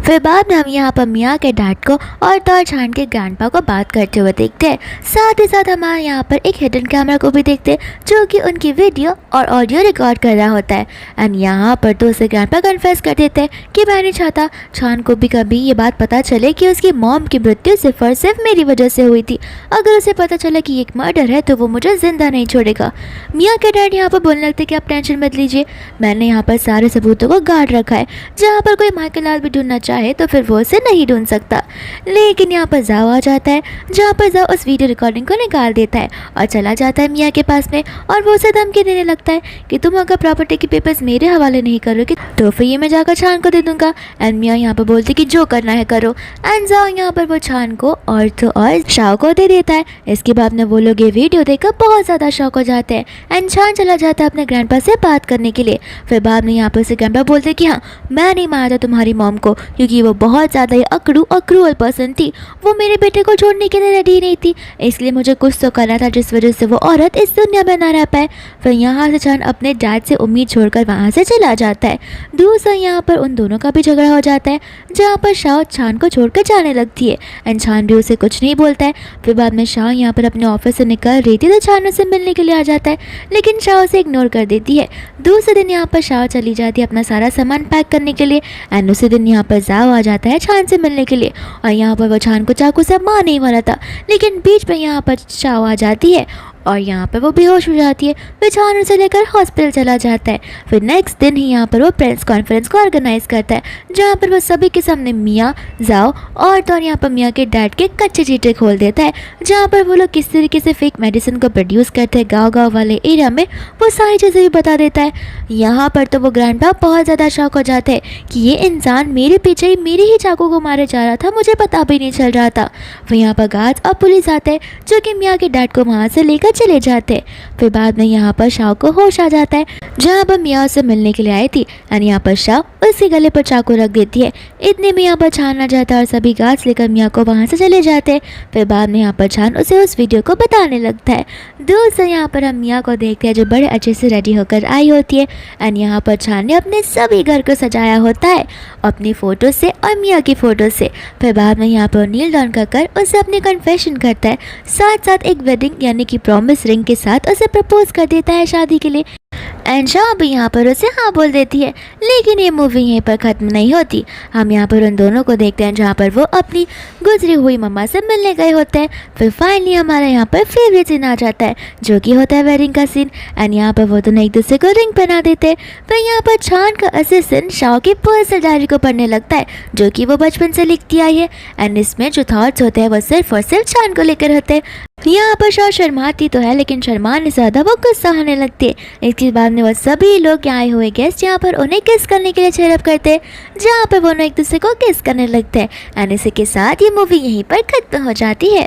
फिर बाद में हम यहाँ पर मिया के डैड को और तौर छान के ग्रैंडपा को बात करते हुए देखते हैं। साथ ही साथ हमारे यहाँ पर एक हिडन कैमरा को भी देखते हैं जो कि उनकी वीडियो और ऑडियो रिकॉर्ड कर रहा होता है। एंड यहाँ पर तो उसे ग्रैंडपा कन्फेस कर देते हैं कि मैं नहीं चाहता छान को भी कभी ये बात पता चले कि उसकी मॉम की मृत्यु सिर्फ और सिर्फ मेरी वजह से हुई थी। अगर उसे पता चला कि एक मर्डर है तो वो मुझे जिंदा नहीं छोड़ेगा। मिया के डैड यहाँ पर बोलने लगते कि आप टेंशन मत लीजिए, मैंने यहाँ पर सारे सबूतों को गाड़ रखा है। जहाँ पर कोई माइकल लाल भी ढूंढना चाहे तो फिर वो उसे नहीं ढूंढ सकता। लेकिन यहाँ पर जाओ आ जाता है, जहाँ पर जाओ उस वीडियो रिकॉर्डिंग को निकाल देता है और चला जाता है मिया के पास में और वो उसे धमकी देने लगता है कि तुम अगर प्रॉपर्टी के पेपर्स मेरे हवाले नहीं करोगे तो फिर ये मैं जाकर छान को दे दूंगा। एंड मिया यहाँ पर बोलती कि जो करना है करो। एंड जाओ यहाँ पर वो छान को और तो और शाओ को दे देता है। इसके बाद में वो लोग ये वीडियो देखकर बहुत ज़्यादा शौक हो जाते हैं। एंड छान चला जाता है अपने ग्रैंडपा से बात करने के लिए। फिर बाद में यहाँ पर उसे ग्रैंडपा बोलते कि हाँ, मैं नहीं मारा था तुम्हारी मॉम को क्योंकि वो बहुत ज़्यादा ही अकड़ू और क्रूअल पर्सन थी। वो मेरे बेटे को छोड़ने के लिए रेडी नहीं थी, इसलिए मुझे कुछ तो करना था जिस वजह से वो औरत इस दुनिया में ना रह पाए। फिर यहाँ से छान अपने डैड से उम्मीद छोड़कर वहाँ से चला जाता है। दूसरा यहाँ पर उन दोनों का भी झगड़ा हो जाता है जहाँ पर शाओ छान को छोड़कर जाने लगती है। एंड छान भी उसे कुछ नहीं बोलता है। फिर बाद में शाओ यहाँ पर अपने ऑफिस से निकल रही थी तो छान उसे मिलने के लिए आ जाता है, लेकिन शाओ उसे इग्नोर कर देती है। दूसरे दिन यहाँ पर शाओ चली जाती है अपना सारा सामान पैक करने के लिए। एंड उसी दिन यहाँ पर जाओ आ जाता है छान से मिलने के लिए और यहाँ पर वो छान को चाकू से मारने वाला था, लेकिन बीच में यहाँ पर शाओ आ जाती है और यहाँ पर वो बेहोश हो जाती है। फिर छान उसे लेकर हॉस्पिटल चला जाता है। फिर नेक्स्ट दिन ही यहाँ पर वो प्रेस कॉन्फ्रेंस को ऑर्गेनाइज करता है जहाँ पर वो सभी के सामने मिया, जाओ और तो यहाँ पर मिया के डैड के कच्चे चीटे खोल देता है, जहाँ पर वो लोग किस तरीके से फेक मेडिसिन को प्रोड्यूस करते हैं गाँव वाले एरिया में, वो सारी चीज़ें भी बता देता है। यहाँ पर तो वो ग्रैंडपा बहुत ज़्यादा शॉक हो जाते हैं कि ये इंसान मेरे पीछे ही मेरे ही चाकू को मारे जा रहा था, मुझे पता भी नहीं चल रहा था। फिर यहाँ पर गार्ड्स और पुलिस आते हैं जो कि मिया के डैड को वहाँ से लेकर चले जाते हैं। फिर बाद में यहाँ पर शाओ को होश आ जाता है जहाँ पर मिया उसे मिलने के लिए आई थी। एंड यहाँ पर शाओ उसके गले पर चाकू रख देती है। इतने में यहाँ पर छान आ जाता है और सभी गार्ड्स लेकर मिया को वहाँ से चले जाते हैं। फिर बाद में यहाँ पर छान उसे उस वीडियो को बताने लगता है। दोस्तों यहाँ पर हम मिया को देखते हैं जो बड़े अच्छे से रेडी होकर आई होती है। एंड यहाँ पर छान ने अपने सभी घर को सजाया होता है अपनी फ़ोटो से और मिया की फ़ोटो से। फिर बाद में यहाँ पर नील डाउन कर उसे अपनी कन्फेशन करता है, साथ साथ एक वेडिंग यानी कि प्रॉमिस रिंग के साथ उसे प्रपोज कर देता है शादी के लिए। एंड शाओ भी यहाँ पर उसे हाँ बोल देती है। लेकिन ये मूवी यहीं पर ख़त्म नहीं होती। हम यहाँ पर उन दोनों को देखते हैं जहाँ पर वो अपनी गुजरी हुई मम्मा से मिलने गए होते हैं। फिर फाइनली हमारा यहाँ पर फेवरेट सीन आ जाता है जो कि होता है वेडिंग का सीन। एंड यहाँ पर वो दोनों एक दूसरे को रिंग पहना देते हैं। फिर यहाँ पर छान का असिस्टेंट शाओ की पर्सनल डायरी को पढ़ने लगता है जो कि वो बचपन से लिखती आई है। एंड इसमें जो थॉट्स होते हैं वो सिर्फ और सिर्फ छान को लेकर होते हैं। यहाँ पर शाओ शर्माती तो है, लेकिन शर्माने से ज़्यादा वो गुस्सा होने लगती है। इसके बाद में वो सभी लोग आए हुए गेस्ट यहाँ पर उन्हें किस करने के लिए चेयरअप करते हैं, जहाँ पर वो एक दूसरे को किस करने लगते हैं। एंड इसी के साथ ये मूवी यहीं पर खत्म हो जाती है।